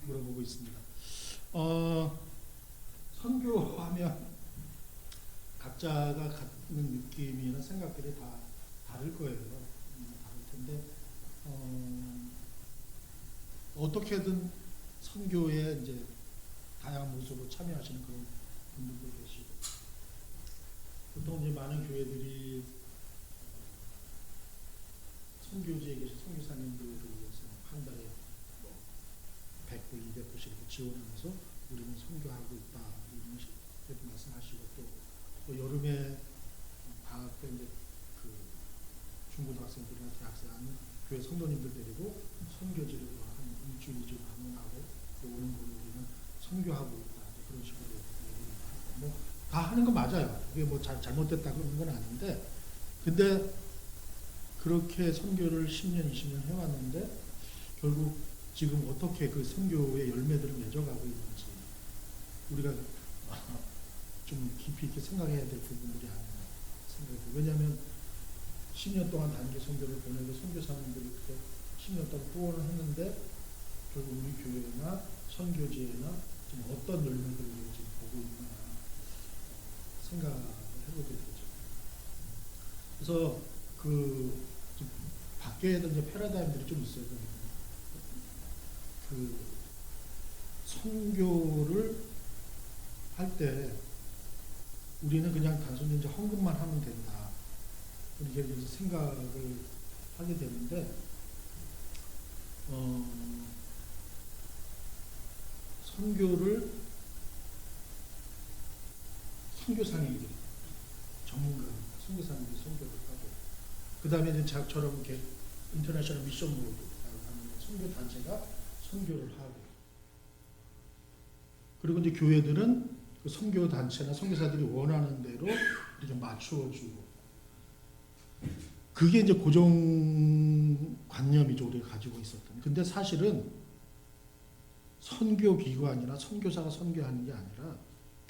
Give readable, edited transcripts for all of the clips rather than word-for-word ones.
물어보고 있습니다. 선교하면 각자가 갖는 느낌이나 생각들이 다 다를 거예요. 다를 텐데 어떻게든 선교에 이제 다양한 모습으로 참여하시는 그런 분들도 계시고, 보통 이제 많은 교회들이 선교지에 계신 선교사님들을 위해서 한 달에 뭐 100불, 200불씩 이렇게 지원하면서 우리는 선교하고 있다 이런 식으로 말씀하시고, 또 여름에 방학 때 이제 그 중고등학생들이나 대학생 아닌 교회 성도님들 데리고 선교지를 한 일주일, 2주 방문하고 또 오는 걸로 우리는 선교하고 있다 그런 식으로 얘기를 하고, 뭐 다 하는 거 맞아요. 그게 뭐 잘못됐다 그런 건 아닌데, 근데 그렇게 선교를 10년, 20년 해왔는데 결국 지금 어떻게 그 선교의 열매들을 맺어가고 있는지 우리가 좀 깊이 있게 생각해야 될 부분들이 아닌가 생각이 들어요. 왜냐하면 10년 동안 단기 선교를 보내고 선교사님들이 그렇게 10년 동안 후원을 했는데 결국 우리 교회나 선교지에나 지금 어떤 열매들을 지금 보고 있나 생각을 해보게 되죠. 그래서 그 바뀌어야 될 이제 패러다임들이 좀 있어요. 그 선교를 할 때 우리는 그냥 단순히 이제 헌금만 하면 된다 이렇게 이제 생각을 하게 되는데, 선교를 선교사님들이 전문가입니다. 선교사님들이 선교를 하고, 그 다음에 이제 저처럼 이렇게 인터내셔널 미션 모드라고 하는 선교 단체가 선교를 하고, 그리고 이제 교회들은 그 선교 단체나 선교사들이 원하는 대로 이렇게 맞추어주고, 그게 이제 고정관념이죠, 우리가 가지고 있었던. 근데 사실은 선교기관이나 선교사가 선교하는 게 아니라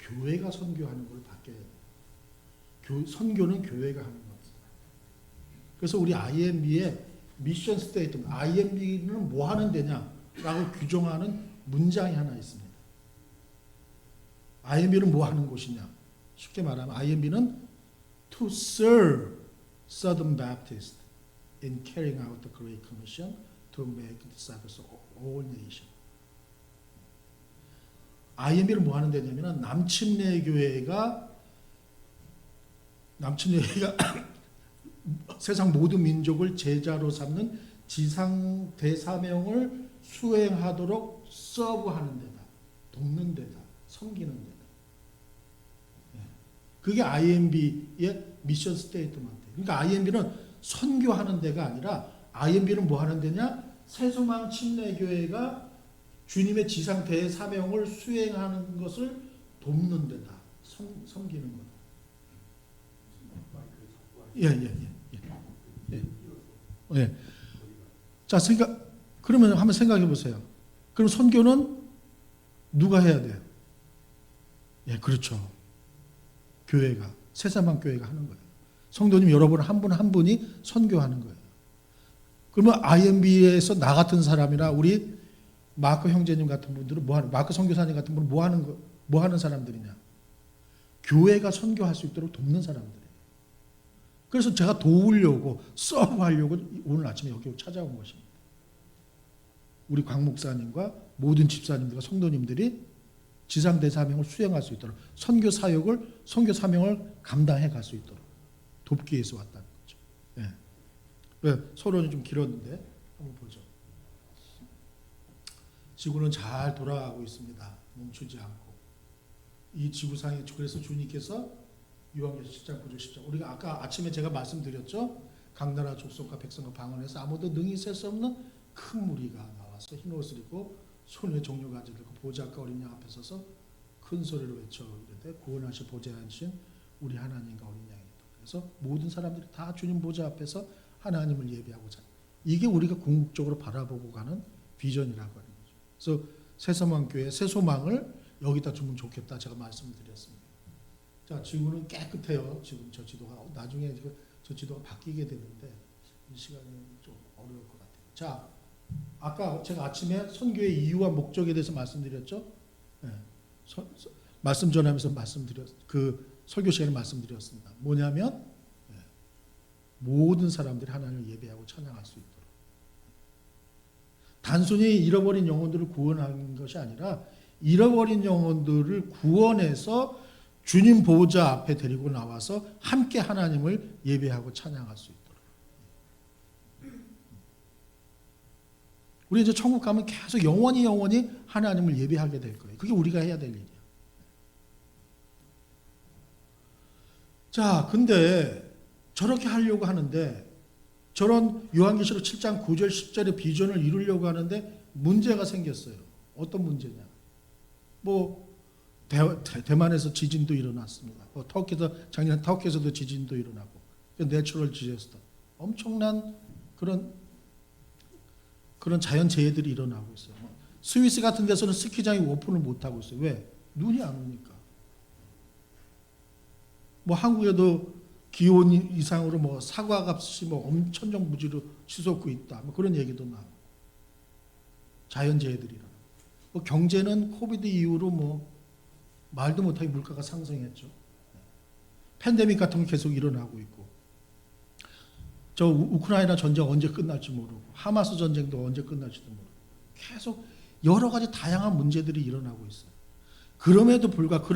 교회가 선교하는 걸 바뀌어야 돼요. 선교는 교회가 하는 겁니다. 그래서 우리 IMB의 미션 스테이트먼트, IMB는 뭐 하는 데냐라고 규정하는 문장이 하나 있습니다. IMB는 뭐 하는 곳이냐? 쉽게 말하면 IMB는 to serve Southern Baptist in carrying out the Great Commission to make disciples of all nations. IMB는 뭐 하는 데냐면 남침내 교회가 세상 모든 민족을 제자로 삼는 지상 대사명을 수행하도록 서브하는 데다, 돕는 데다, 섬기는 데다. 그게 IMB의 미션 스테이트먼트. 그러니까 IMB는 선교하는 데가 아니라 IMB는 뭐 하는 데냐? 새소망 침례교회가 주님의 지상 대사명을 수행하는 것을 돕는 데다, 섬기는 거다. 예. 자, 그러면 한번 생각해 보세요. 그럼 선교는 누가 해야 돼요? 예, 그렇죠. 교회가, 새사망 교회가 하는 거예요. 성도님 여러분 한 분 한 분이 선교하는 거예요. 그러면 IMB에서 나 같은 사람이나 우리 마크 형제님 같은 분들은 마크 선교사님 같은 분은 뭐 하는 사람들이냐? 교회가 선교할 수 있도록 돕는 사람들이에요. 그래서 제가 도우려고, 서브하려고 오늘 아침에 여기 찾아온 것입니다. 우리 곽 목사님과 모든 집사님들과 성도님들이 지상대사명을 수행할 수 있도록 선교 사명을 감당해 갈 수 있도록 돕기 위해서 왔다는 거죠. 예. 서론이 좀 길었는데 한번 보죠. 지구는 잘 돌아가고 있습니다. 멈추지 않고. 이 지구상에, 그래서 주님께서 요한계시록 10장 9절 10장, 우리가 아까 아침에 제가 말씀드렸죠. 강나라 족속과 백성과 방언해서 아무도 능히 셀 수 없는 큰 무리가 나와서 흰 옷을 입고 손에 종려가지고 들고 보좌과 어린 양 앞에 서서 큰 소리로 외쳐 이르되 구원하실 보좌에 앉으신 우리 하나님과 어린 양이다. 그래서 모든 사람들이 다 주님 보좌 앞에서 하나님을 예배하고자. 이게 우리가 궁극적으로 바라보고 가는 비전이라고 하는 거죠. 그래서 새소망교회 새소망을 여기다 두면 좋겠다 제가 말씀드렸습니다. 자, 지구는 깨끗해요. 지금 저 지도가 나중에 저 지도가 바뀌게 되는데 이 시간이 좀 어려울 것 같아요. 자, 아까 제가 아침에 선교의 이유와 목적에 대해서 말씀드렸죠. 예, 말씀 전하면서 그 설교 시간에 말씀드렸습니다. 뭐냐면 모든 사람들이 하나님을 예배하고 찬양할 수 있도록. 단순히 잃어버린 영혼들을 구원하는 것이 아니라 잃어버린 영혼들을 구원해서 주님 보호자 앞에 데리고 나와서 함께 하나님을 예배하고 찬양할 수 있도록. 우리 이제 천국 가면 계속 영원히 하나님을 예배하게 될 거예요. 그게 우리가 해야 될 일이야. 자, 근데 저렇게 하려고 하는데 저런 요한계시록 7장 9절 10절의 비전을 이루려고 하는데 문제가 생겼어요. 어떤 문제냐? 뭐 대만에서 지진도 일어났습니다. 작년 터키에서도 지진도 일어나고 내추럴 디자스터 엄청난 그런 자연 재해들이 일어나고 있어요. 스위스 같은 데서는 스키장이 오픈을 못 하고 있어요. 왜? 눈이 안 오니까. 뭐 한국에도 기온 이상으로 뭐 사과값이 뭐 천정부지로 치솟고 있다. 뭐 그런 얘기도 나오고. 자연재해들이 일어나고. 뭐 경제는 코비드 이후로 뭐 말도 못하게 물가가 상승했죠. 팬데믹 같은 거 계속 일어나고 있고. 저 우크라이나 전쟁 언제 끝날지 모르고 하마스 전쟁도 언제 끝날지도 모르고 계속 여러 가지 다양한 문제들이 일어나고 있어요. 그럼에도 불구하고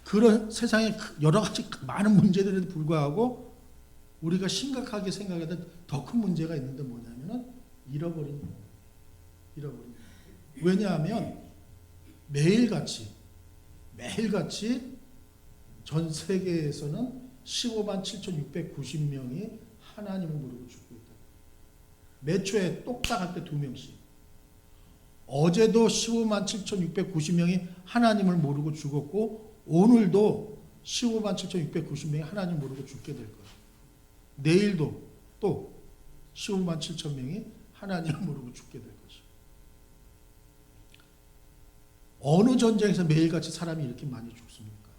그런 세상에 여러 가지 많은 문제들에도 불구하고 우리가 심각하게 생각해야 될 더 큰 문제가 있는데 뭐냐면은 잃어버린 영혼. 왜냐하면 매일같이 전 세계에서는 15만 7,690명이 하나님을 모르고 죽고 있다. 매초에 똑딱 할 때 2명씩. 어제도 15만 7,690명이 하나님을 모르고 죽었고 오늘도 15만 7,690명이 하나님 모르고 죽게 될 거예요. 내일도 또 15만 7천 명이 하나님을 모르고 죽게 될 것이에요. 어느 전쟁에서 매일같이 사람이 이렇게 많이 죽습니까?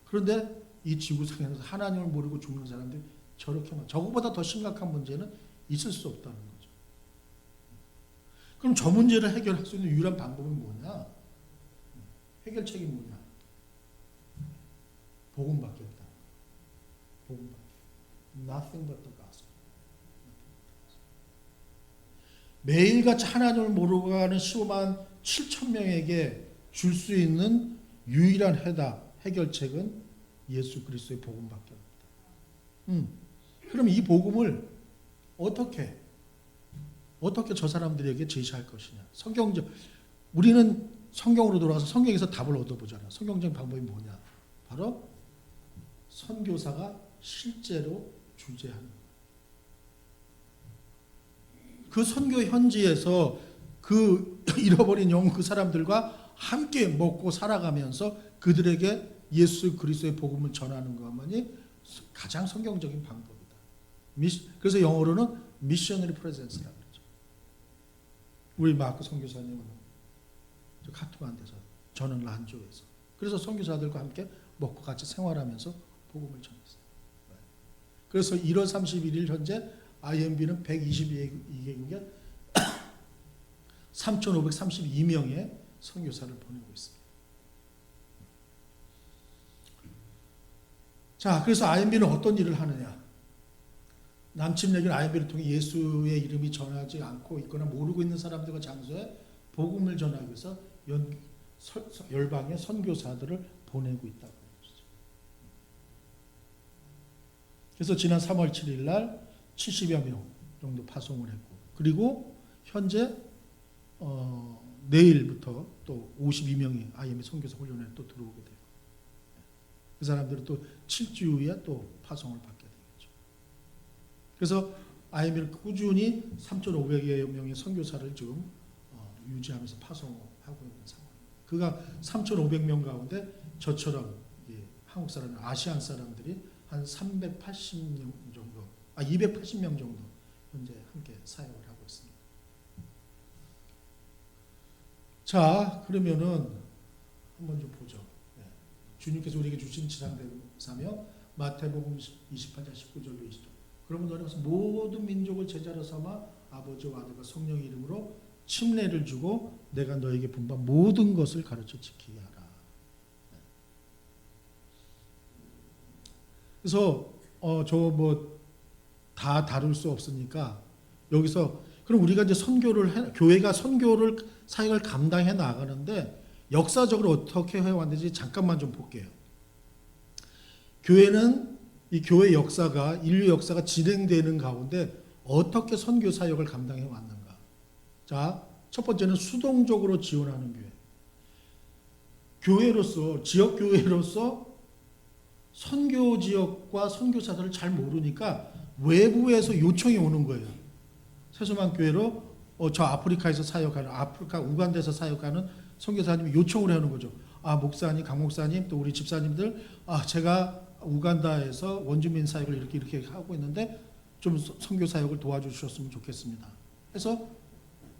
그런데 이 지구상에서 하나님을 모르고 죽는 사람들이 저렇게 많아. 저거보다 더 심각한 문제는 있을 수 없다는 거죠. 그럼 저 문제를 해결할 수 있는 유일한 방법은 뭐냐? 해결책이 뭐냐? 복음밖에 없다. 복음밖에. Nothing but the gospel. 매일같이 하나님을 모르고 가는 15만 7천 명에게 줄 수 있는 유일한 해결책은 예수 그리스도의 복음밖에 없다. 그럼 이 복음을 어떻게 저 사람들에게 제시할 것이냐? 우리는 성경으로 돌아가서 성경에서 답을 얻어보잖아요. 성경적인 방법이 뭐냐? 바로 선교사가 실제로 주재하는 거예요. 그 선교 현지에서 그 잃어버린 영혼 그 사람들과 함께 먹고 살아가면서 그들에게 예수 그리스도의 복음을 전하는 것만이 가장 성경적인 방법이다. 그래서 영어로는 미셔너리 프레젠스라고 그러죠. 우리 마크 선교사님은 카투만대에서 저는 란조에서 그래서 선교사들과 함께 먹고 같이 생활하면서 복음을 전했어요. 그래서 1월 31일 현재 IMB는 122개국에 3,532명의 선교사를 보내고 있습니다. 자, 그래서 IMB는 어떤 일을 하느냐? 남침역인 IMB를 통해 예수의 이름이 전하지 않고 있거나 모르고 있는 사람들과 장소에 복음을 전하기 위해서 열방의 선교사들을 보내고 있다고 그러죠. 그래서 지난 3월 7일 날 70여 명 정도 파송을 했고, 그리고 현재 내일부터 또 52명이 IMB 선교사 훈련에 또 들어오게 되고, 그 사람들은 또 7주 후에 또 파송을 받게 되겠죠. 그래서 IMB는 꾸준히 3,500여 명의 선교사를 지금 유지하면서 파송하고 있는 상황입니다. 그가 3,500명 가운데 저처럼 한국 사람, 아시안 사람들이 한 280명 정도 현재 함께 사역을 하고 있습니다. 자, 그러면은 한번 좀 보죠. 주님께서 우리에게 주신 지상대사며 마태복음 28장 19절로 20절. 그러면 너는 모든 민족을 제자로 삼아 아버지와 아들과 성령의 이름으로 침례를 주고 내가 너에게 분부한 모든 것을 가르쳐 지키게 하라. 그래서 저 뭐 다 다룰 수 없으니까 여기서 그럼 우리가 이제 교회가 선교를 사역을 감당해 나가는데 역사적으로 어떻게 해왔는지 잠깐만 좀 볼게요. 교회는 이 교회 역사가 인류 역사가 진행되는 가운데 어떻게 선교 사역을 감당해 왔는가? 자, 첫 번째는 수동적으로 지원하는 교회. 교회로서 지역 교회로서 선교 지역과 선교사들을 잘 모르니까 외부에서 요청이 오는 거예요. 세소만 교회로 저 아프리카에서 사역하는 아프리카 우간다에서 사역하는 선교사님이 요청을 하는 거죠. 아 목사님, 강 목사님, 또 우리 집사님들, 제가 우간다에서 원주민 사역을 이렇게 하고 있는데 좀 선교 사역을 도와주셨으면 좋겠습니다. 그래서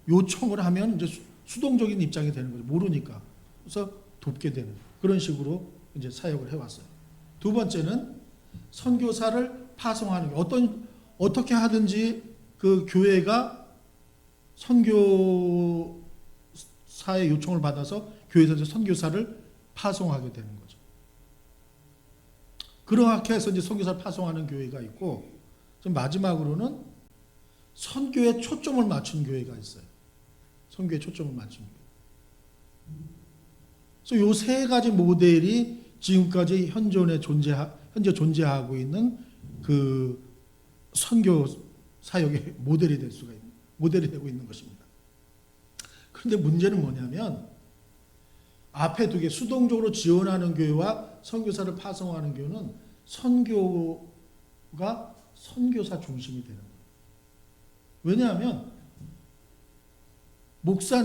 요청을 하면 이제 수동적인 입장이 되는 거죠. 모르니까. 그래서 돕게 되는 그런 식으로 이제 사역을 해왔어요. 두 번째는 선교사를 파송하는 게 어떻게 하든지 그 교회가 선교사의 요청을 받아서 교회에서 선교사를 파송하게 되는 거죠. 그렇게 해서 이제 선교사를 파송하는 교회가 있고, 좀 마지막으로는 선교에 초점을 맞춘 교회가 있어요. 선교에 초점을 맞춘 교회. 그래서 요 세 가지 모델이 지금까지 현재 존재하고 있는 그 선교 사역의 모델이 되고 있는 것입니다. 그런데 문제는 뭐냐면 앞에 두 개 수동적으로 지원하는 교회와 선교사를 파송하는 교회는 선교가 선교사 중심이 되는 거예요. 왜냐하면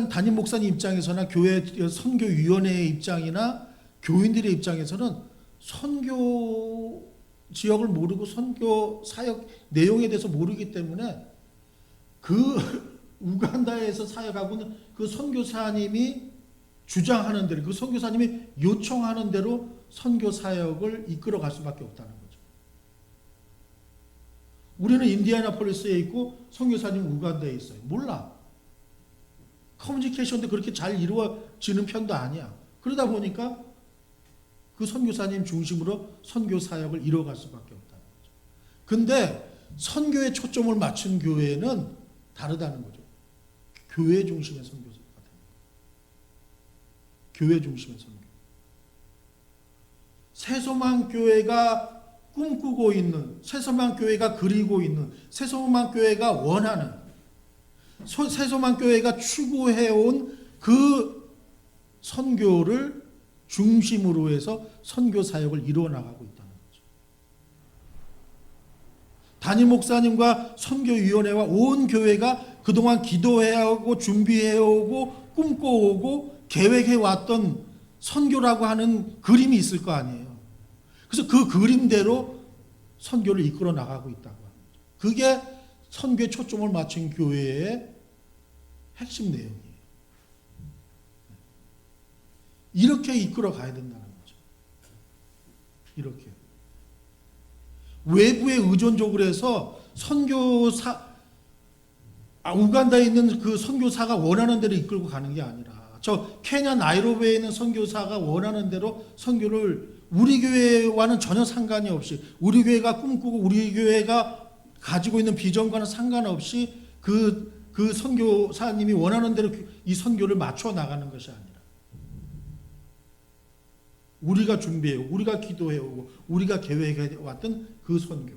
담임 목사님 입장에서나 교회 선교위원회의 입장이나 교인들의 입장에서는 선교 지역을 모르고 선교 사역 내용에 대해서 모르기 때문에 그 우간다에서 사역하고 있는 그 선교사님이 주장하는 대로, 그 선교사님이 요청하는 대로 선교 사역을 이끌어 갈 수밖에 없다는 거죠. 우리는 인디애나폴리스에 있고 선교사님은 우간다에 있어요. 몰라. 커뮤니케이션도 그렇게 잘 이루어지는 편도 아니야. 그러다 보니까 그 선교사님 중심으로 선교 사역을 이뤄갈 수밖에 없다는 거죠. 근데 선교에 초점을 맞춘 교회는 다르다는 거죠. 교회 중심의 선교가 되는 거예요. 교회 중심의 선교. 새소망 교회가 꿈꾸고 있는, 새소망 교회가 그리고 있는, 새소망 교회가 원하는, 새소망 교회가 추구해온 그 선교를 중심으로 해서 선교 사역을 이루어 나가고 있다는 거죠. 담임 목사님과 선교위원회와 온 교회가 그동안 기도해오고 준비해오고 꿈꿔오고 계획해왔던 선교라고 하는 그림이 있을 거 아니에요. 그래서 그 그림대로 선교를 이끌어 나가고 있다고 합니다. 그게 선교에 초점을 맞춘 교회의 핵심 내용이에요. 이렇게 이끌어 가야 된다는 거죠. 이렇게. 외부에 의존적으로 해서 우간다에 있는 그 선교사가 원하는 대로 이끌고 가는 게 아니라, 저 케냐 나이로비에 있는 선교사가 원하는 대로 선교를 우리 교회와는 전혀 상관이 없이, 우리 교회가 꿈꾸고 우리 교회가 가지고 있는 비전과는 상관없이 그 선교사님이 원하는 대로 이 선교를 맞춰 나가는 것이 아니라, 우리가 준비해오고 우리가 기도해오고 우리가 계획해왔던 그 선교.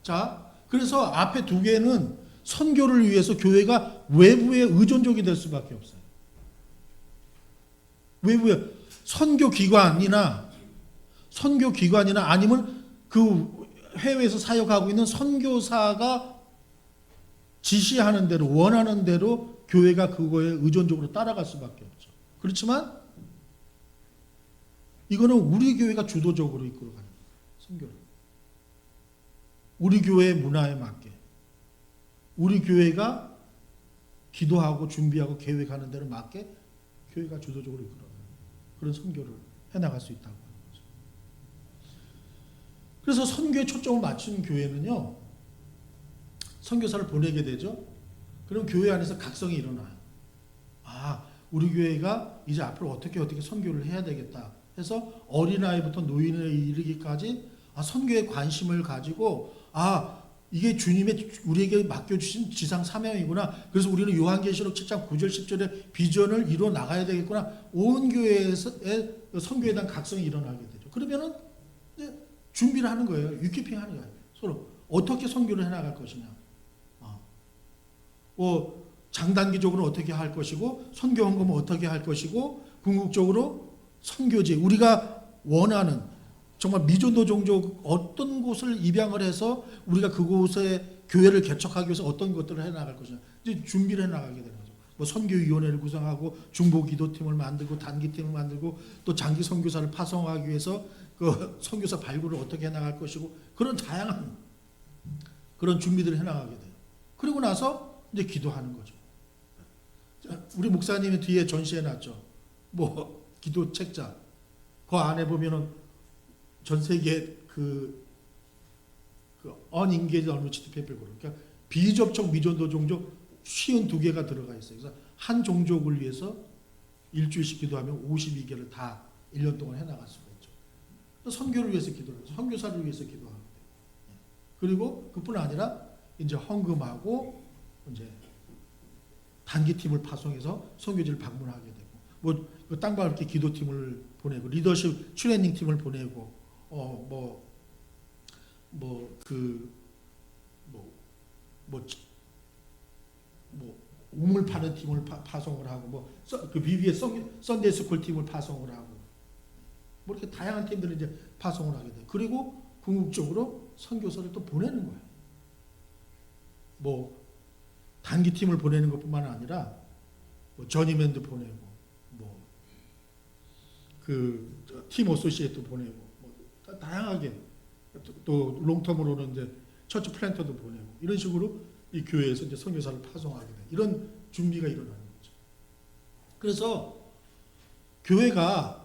자, 그래서 앞에 두 개는 선교를 위해서 교회가 외부에 의존적이 될 수밖에 없어요. 외부에 선교기관이나 아니면 그 해외에서 사역하고 있는 선교사가 지시하는 대로, 원하는 대로 교회가 그거에 의존적으로 따라갈 수밖에 없죠. 그렇지만 이거는 우리 교회가 주도적으로 이끌어가는 거예요. 선교를. 우리 교회의 문화에 맞게, 우리 교회가 기도하고 준비하고 계획하는 대로 맞게 교회가 주도적으로 이끌어가는 그런 선교를 해나갈 수 있다고 하는 거죠. 그래서 선교에 초점을 맞춘 교회는요, 선교사를 보내게 되죠. 그럼 교회 안에서 각성이 일어나요. 아, 우리 교회가 이제 앞으로 어떻게 선교를 해야 되겠다 해서 어린아이부터 노인에 이르기까지 선교에 관심을 가지고 이게 주님의 우리에게 맡겨주신 지상 사명이구나. 그래서 우리는 요한계시록 7장 9절 10절의 비전을 이루어 나가야 되겠구나. 온 교회에서의 선교에 대한 각성이 일어나게 되죠. 그러면은 이제 준비를 하는 거예요. 유키핑 하는 거예요. 서로 어떻게 선교를 해나갈 것이냐. 장단기적으로 어떻게 할 것이고, 선교 헌금은 어떻게 할 것이고, 궁극적으로 선교지, 우리가 원하는 정말 미전도 종족 어떤 곳을 입양을 해서 우리가 그곳에 교회를 개척하기 위해서 어떤 것들을 해나갈 것이냐, 이제 준비를 해나가게 되는 거죠. 뭐 선교위원회를 구성하고 중보기도팀을 만들고 단기팀을 만들고 또 장기 선교사를 파송하기 위해서 그 선교사 발굴을 어떻게 해나갈 것이고, 그런 다양한 그런 준비들을 해나가게 돼요. 그리고 나서 이제 기도하는 거죠. 우리 목사님이 뒤에 전시해놨죠. 뭐 기도 책자. 그 안에 보면은 전 세계 그 unengaged unreached people, 그러니까 비접촉 미전도 종족 52개가 들어가 있어요. 그래서 한 종족을 위해서 일주일씩 기도하면 52개를 다 1년 동안 해나갈 수가 있죠. 선교를 위해서 기도하고 선교사를 위해서 기도하고, 그리고 그뿐 아니라 이제 헌금하고 이제 단기팀을 파송해서 선교지를 방문하게 되고, 뭐 땅밟기 기도팀을 보내고 리더십 트레이닝 팀을 보내고, 우물 파는 팀을 파송을 하고, 그 BB의 썬데이 스쿨 팀을 파송을 하고, 뭐 이렇게 다양한 팀들을 이제 파송을 하게 돼요. 그리고 궁극적으로 선교사를 또 보내는 거예요. 뭐 단기팀을 보내는 것뿐만 아니라 뭐 저니맨도 보내고, 뭐 그 팀 어소시에이트도 보내고, 뭐 다양하게 또 롱텀으로는 이제 처치 플랜터도 보내고, 이런 식으로 이 교회에서 이제 선교사를 파송하게 돼. 이런 준비가 일어나는 거죠. 그래서 교회가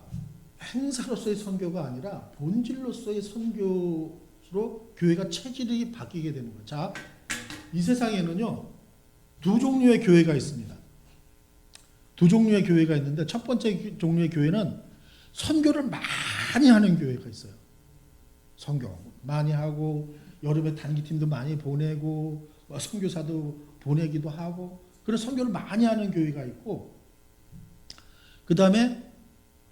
행사로서의 선교가 아니라 본질로서의 선교로 교회가 체질이 바뀌게 되는 거죠. 자, 이 세상에는요, 두 종류의 교회가 있습니다. 두 종류의 교회가 있는데, 첫 번째 종류의 교회는 선교를 많이 하는 교회가 있어요. 선교 많이 하고, 여름에 단기팀도 많이 보내고, 선교사도 보내기도 하고, 그런 선교를 많이 하는 교회가 있고, 그 다음에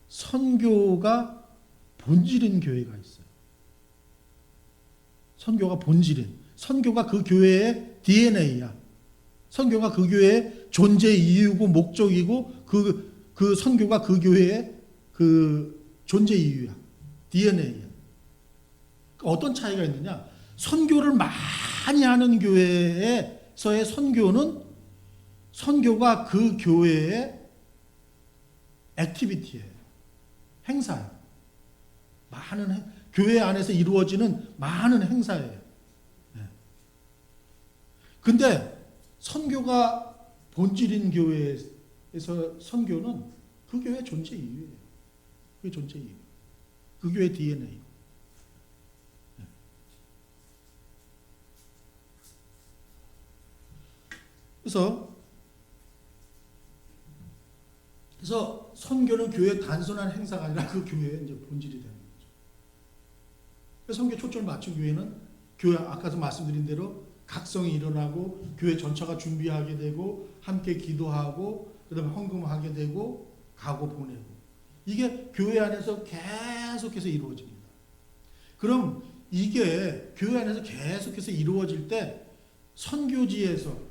선교가 본질인 교회가 있어요. 선교가 본질인, 선교가 그 교회의 DNA야. 선교가 그 교회의 존재 이유고 목적이고, 그 선교가 그 교회의 그 존재 이유야. DNA야. 어떤 차이가 있느냐? 선교를 많이 하는 교회에서의 선교가 그 교회의 액티비티예요. 행사예요. 교회 안에서 이루어지는 많은 행사예요. 근데 선교가 본질인 교회에서 선교는 그 교회의 존재 이유예요. 그게 존재 이유. 그 교회의 DNA. 그래서 선교는 교회의 단순한 행사가 아니라 그 교회의 이제 본질이 되는 거죠. 그래서 선교 초점을 맞춘 교회는 교회 아까도 말씀드린 대로 각성이 일어나고 교회 전체가 준비하게 되고 함께 기도하고 그다음에 헌금하게 되고 가고 보내고, 이게 교회 안에서 계속해서 이루어집니다. 그럼 이게 교회 안에서 계속해서 이루어질 때 선교지에서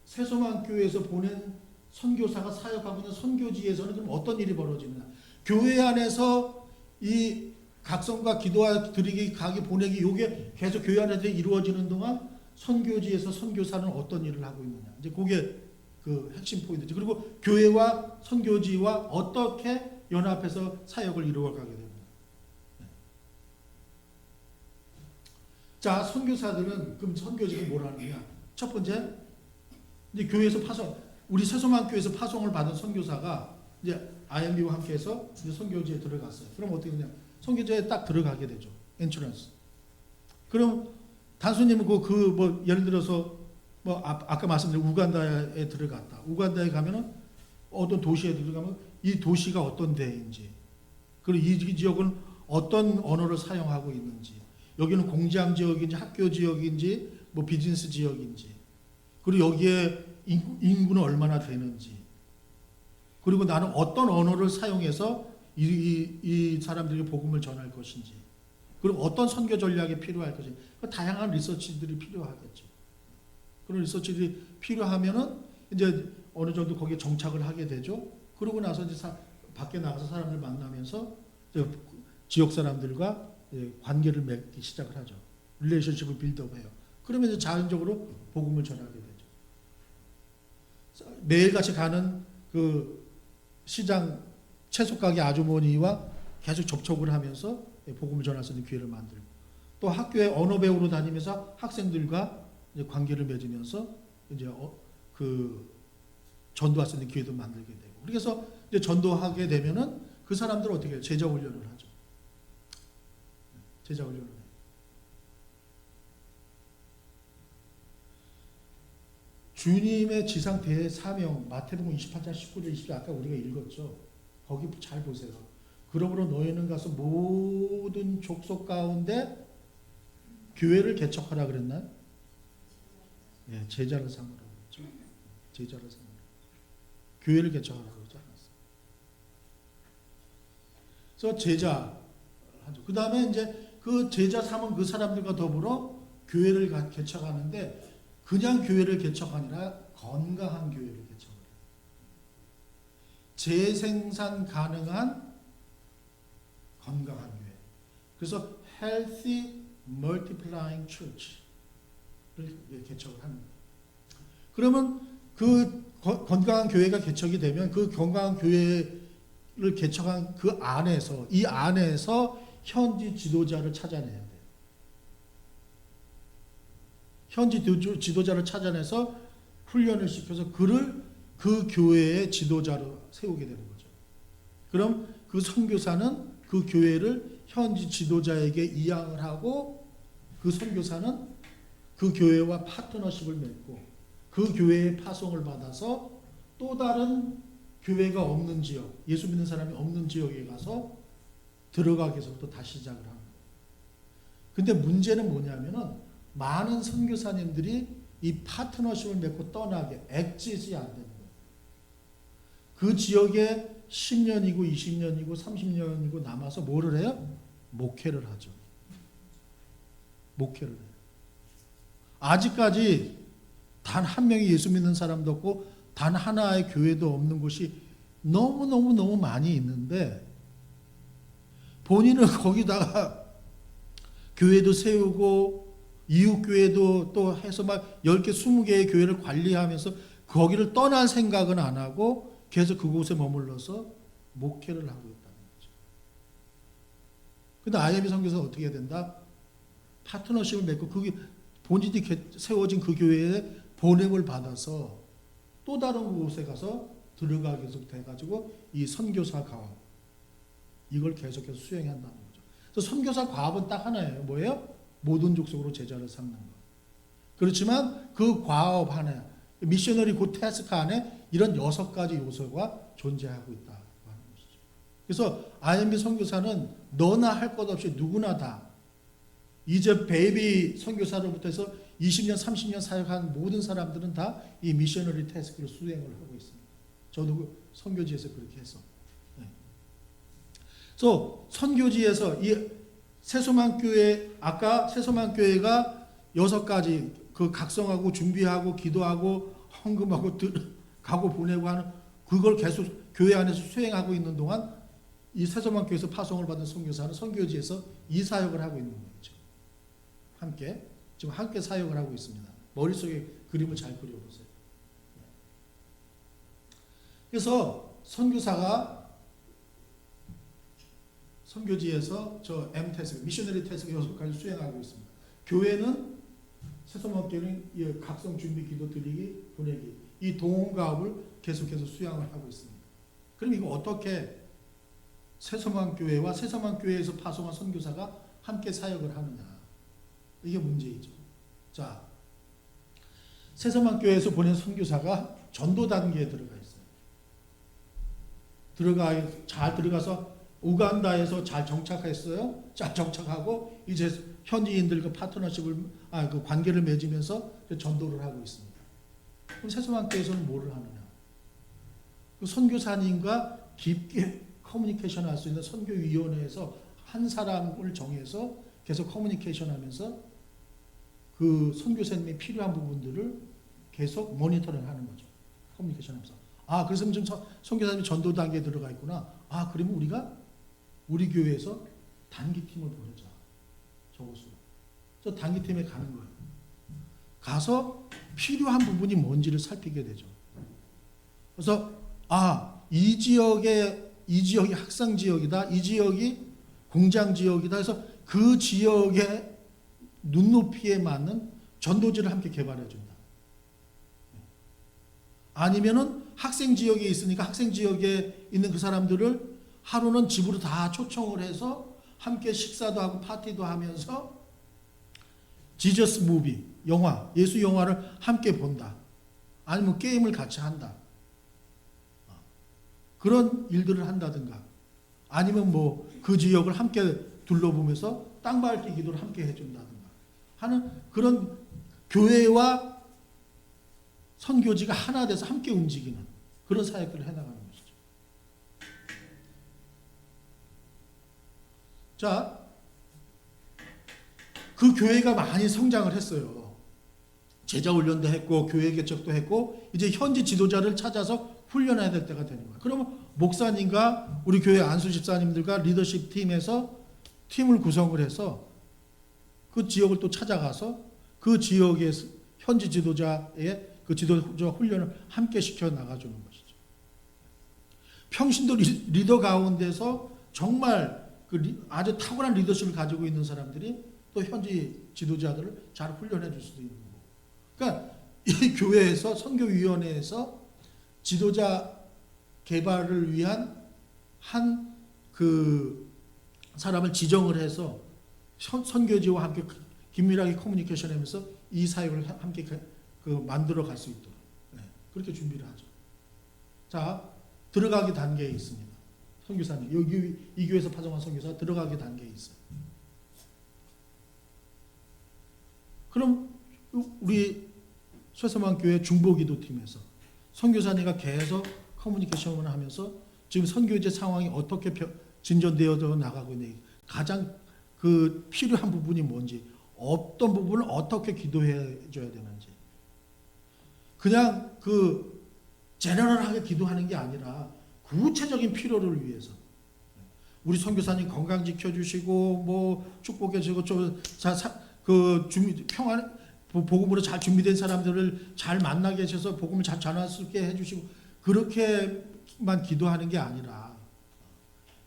세소망교회에서 보낸 선교사가 사역하고 있는 선교지에서는 그럼 어떤 일이 벌어지느냐? 교회 안에서 이 각성과 기도와 드리기, 가기, 보내기, 요게 계속 교회 안에서 이루어지는 동안 선교지에서 선교사는 어떤 일을 하고 있느냐? 이제 그게 그 핵심 포인트죠. 그리고 교회와 선교지와 어떻게 연합해서 사역을 이루어가게 됩니다. 자, 선교사들은 그럼 선교지가 뭘 하느냐? 첫 번째, 이제 교회에서 우리 세소망 교회에서 파송을 받은 선교사가 이제 IMB와 함께해서 이제 선교지에 들어갔어요. 그럼 어떻게 되냐? 선교제에 딱 들어가게 되죠. 엔트런스. 그럼 단순히 뭐 예를 들어서 뭐 아까 말씀드린 우간다에 들어갔다. 우간다에 가면은 어떤 도시에 들어가면 이 도시가 어떤 데인지, 그리고 이 지역은 어떤 언어를 사용하고 있는지, 여기는 공장 지역인지 학교 지역인지 뭐 비즈니스 지역인지, 그리고 여기에 인구는 얼마나 되는지, 그리고 나는 어떤 언어를 사용해서 이 사람들에게 복음을 전할 것인지, 그리고 어떤 선교 전략이 필요할 것인지, 다양한 리서치들이 필요하겠죠. 그런 리서치들이 필요하면은 이제 어느 정도 거기에 정착을 하게 되죠. 그러고 나서 이제 밖에 나가서 사람들 만나면서 지역 사람들과 관계를 맺기 시작을 하죠. 릴레이션십을 빌드업해요. 그러면 이제 자연적으로 복음을 전하게 되죠. 매일같이 가는 그 시장 채소 가게 아주머니와 계속 접촉을 하면서 복음을 전할 수 있는 기회를 만들고, 또 학교에 언어 배우러 다니면서 학생들과 이제 관계를 맺으면서 이제 그 전도할 수 있는 기회도 만들게 되고, 그래서 이제 전도하게 되면은 그 사람들 어떻게 해요? 제자 훈련을 하죠. 제자 훈련을 해요. 주님의 지상 대사명 마태복음 28장 19절 20절 아까 우리가 읽었죠. 거기 잘 보세요. 그러므로 너희는 가서 모든 족속 가운데 교회를 개척하라 그랬나요? 예, 제자를 삼으라고 했죠. 제자를 삼으라. 교회를 개척하라고 그러지 않았어요. 그래서 제자 하죠. 그 다음에 이제 그 제자 삼은 그 사람들과 더불어 교회를 개척하는데, 그냥 교회를 개척이 아니라 건강한 교회를 개척을 해요. 재생산 가능한 건강한 교회. 그래서 Healthy Multiplying Church를 개척을 하는 거예요. 그러면 그 건강한 교회가 개척이 되면 그 건강한 교회를 개척한 그 안에서, 이 안에서 현지 지도자를 찾아내야 돼요. 현지 지도자를 찾아내서 훈련을 시켜서 그를 그 교회의 지도자로 세우게 되는 거죠. 그럼 그 선교사는 그 교회를 현지 지도자에게 이양을 하고, 그 선교사는 그 교회와 파트너십을 맺고 그 교회의 파송을 받아서 또 다른 교회가 없는 지역, 예수 믿는 사람이 없는 지역에 가서 들어가기 위해서부터 다시 시작을 하는 거예요. 근데 문제는 뭐냐면은 많은 선교사님들이 이 파트너십을 맺고 떠나게 엑짓이 안 되는 거예요. 그 지역에 10년이고 20년이고 30년이고 남아서 뭐를 해요? 목회를 하죠. 목회를 해요. 아직까지 단 한 명이 예수 믿는 사람도 없고 단 하나의 교회도 없는 곳이 너무너무 많이 있는데, 본인은 거기다가 교회도 세우고 이웃교회도 또 해서 막 10개, 20개의 교회를 관리하면서 거기를 떠날 생각은 안 하고 계속 그곳에 머물러서 목회를 하고 있다는 거죠. 근데 IMB 선교사가 어떻게 해야 된다? 파트너십을 맺고 그게 본인이 세워진 그 교회에 보냄을 받아서 또 다른 곳에 가서 들어가게 계속 돼가지고 이 선교사 과업, 이걸 계속해서 수행해야 한다는 거죠. 그래서 선교사 과업은 딱 하나예요. 뭐예요? 모든 족속으로 제자를 삼는 것. 그렇지만 그 과업 안에, 미셔너리 그 태스크 안에 이런 6가지 요소가 존재하고 있다고 하는 것이죠. 그래서 IMB 선교사는 너나 할 것 없이 누구나 다, 이제 베이비 선교사로부터 해서 20년, 30년 사역한 모든 사람들은 다 이 미셔너리 태스크를 수행을 하고 있습니다. 저도 그 선교지에서 그렇게 했어. 네. 그래서 선교지에서 이 새소망교회, 아까 새소망교회가 6가지 그 각성하고 준비하고 기도하고 헌금하고 가고 보내고 하는 그걸 계속 교회 안에서 수행하고 있는 동안 이 새소망교회에서 파송을 받은 선교사는 선교지에서 이 사역을 하고 있는 거죠. 지금 함께 사역을 하고 있습니다. 머릿속에 그림을 잘 그려보세요. 그래서 선교사가 선교지에서 저 M 태스크, 미셔너리 태스크 6가지 수행하고 있습니다. 교회는 새소망교회는 각성 준비 기도 드리기 보내기, 이 동가업을 계속해서 수양을 하고 있습니다. 그럼 이거 어떻게 새서만교회와 새서만교회에서 파송한 선교사가 함께 사역을 하느냐. 이게 문제이죠. 자, 새서만교회에서 보낸 선교사가 전도 단계에 들어가 있어요. 잘 들어가서 우간다에서 잘 정착했어요. 잘 정착하고 이제 현지인들과 파트너십을 그 관계를 맺으면서 전도를 하고 있습니다. 그럼 새서만교회에서는 뭐를 하느냐? 그 선교사님과 깊게 커뮤니케이션 할 수 있는 선교위원회에서 한 사람을 정해서 계속 커뮤니케이션 하면서 그 선교사님이 필요한 부분들을 계속 모니터링 하는 거죠. 커뮤니케이션 하면서. 그래서 지금 선교사님이 전도 단계에 들어가 있구나. 그러면 우리가 우리 교회에서 단기팀을 보내자. 저곳으로. 저 단기팀에 가는 거예요. 가서 필요한 부분이 뭔지를 살피게 되죠. 그래서 이 지역이 학생 지역이다. 이 지역이 공장 지역이다. 해서 그 지역의 눈높이에 맞는 전도지를 함께 개발해 준다. 아니면은 학생 지역에 있으니까 학생 지역에 있는 그 사람들을 하루는 집으로 다 초청을 해서 함께 식사도 하고 파티도 하면서 지저스 무비, 영화, 예수 영화를 함께 본다. 아니면 게임을 같이 한다. 그런 일들을 한다든가 아니면 그 지역을 함께 둘러보면서 땅밟기 기도를 함께 해준다든가 하는 그런 교회와 선교지가 하나 돼서 함께 움직이는 그런 사역들을 해나가는 것이죠. 자, 그 교회가 많이 성장을 했어요. 제자 훈련도 했고 교회 개척도 했고 이제 현지 지도자를 찾아서 훈련해야 될 때가 되는 거예요. 그러면 목사님과 우리 교회 안수 집사님들과 리더십 팀에서 팀을 구성을 해서 그 지역을 또 찾아가서 그 지역의 현지 지도자의 그 지도자 훈련을 함께 시켜 나가주는 것이죠. 평신도 리더 가운데서 정말 아주 탁월한 리더십을 가지고 있는 사람들이 또 현지 지도자들을 잘 훈련해 줄 수도 있는 거고. 그러니까 이 교회에서 선교위원회에서 지도자 개발을 위한 한 그 사람을 지정을 해서 선교지와 함께 긴밀하게 커뮤니케이션 하면서 이 사역을 함께 만들어 갈 수 있도록 그렇게 준비를 하죠. 자, 들어가기 단계에 있습니다. 선교사님, 여기 이 교회에서 파송한 선교사가 들어가기 단계에 있어요. 그럼 우리 쇠서만교회 중보기도팀에서 선교사님과 계속 커뮤니케이션을 하면서 지금 선교제 상황이 어떻게 진전되어 나가고 있는지 가장 그 필요한 부분이 뭔지 어떤 부분을 어떻게 기도해 줘야 되는지 그냥 그 제너럴하게 기도하는 게 아니라 구체적인 필요를 위해서 우리 선교사님 건강 지켜주시고 축복해 주시고 평안 복음으로 잘 준비된 사람들을 잘 만나게 하셔서 복음을 잘 전할 수 있게 해주시고 그렇게만 기도하는 게 아니라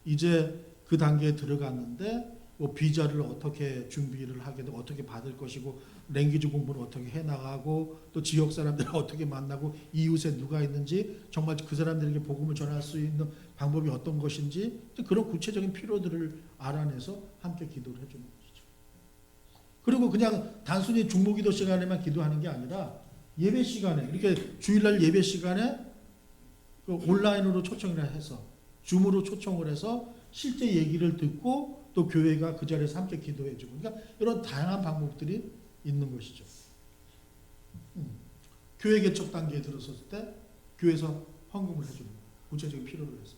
이제 그 단계에 들어갔는데 비자를 어떻게 준비를 하게 되고 어떻게 받을 것이고 랭귀지 공부를 어떻게 해나가고 또 지역 사람들을 어떻게 만나고 이웃에 누가 있는지 정말 그 사람들에게 복음을 전할 수 있는 방법이 어떤 것인지 그런 구체적인 필요들을 알아내서 함께 기도를 해주는 것이죠. 그리고 그냥 단순히 중보기도 시간에만 기도하는 게 아니라 예배 시간에 이렇게 주일날 예배 시간에 온라인으로 초청을 해서 줌으로 초청을 해서 실제 얘기를 듣고 또 교회가 그 자리에서 함께 기도해주고 그러니까 이런 다양한 방법들이 있는 것이죠. 교회 개척 단계에 들어섰을 때 교회에서 헌금을 해주는 거예요. 구체적인 필요를 해서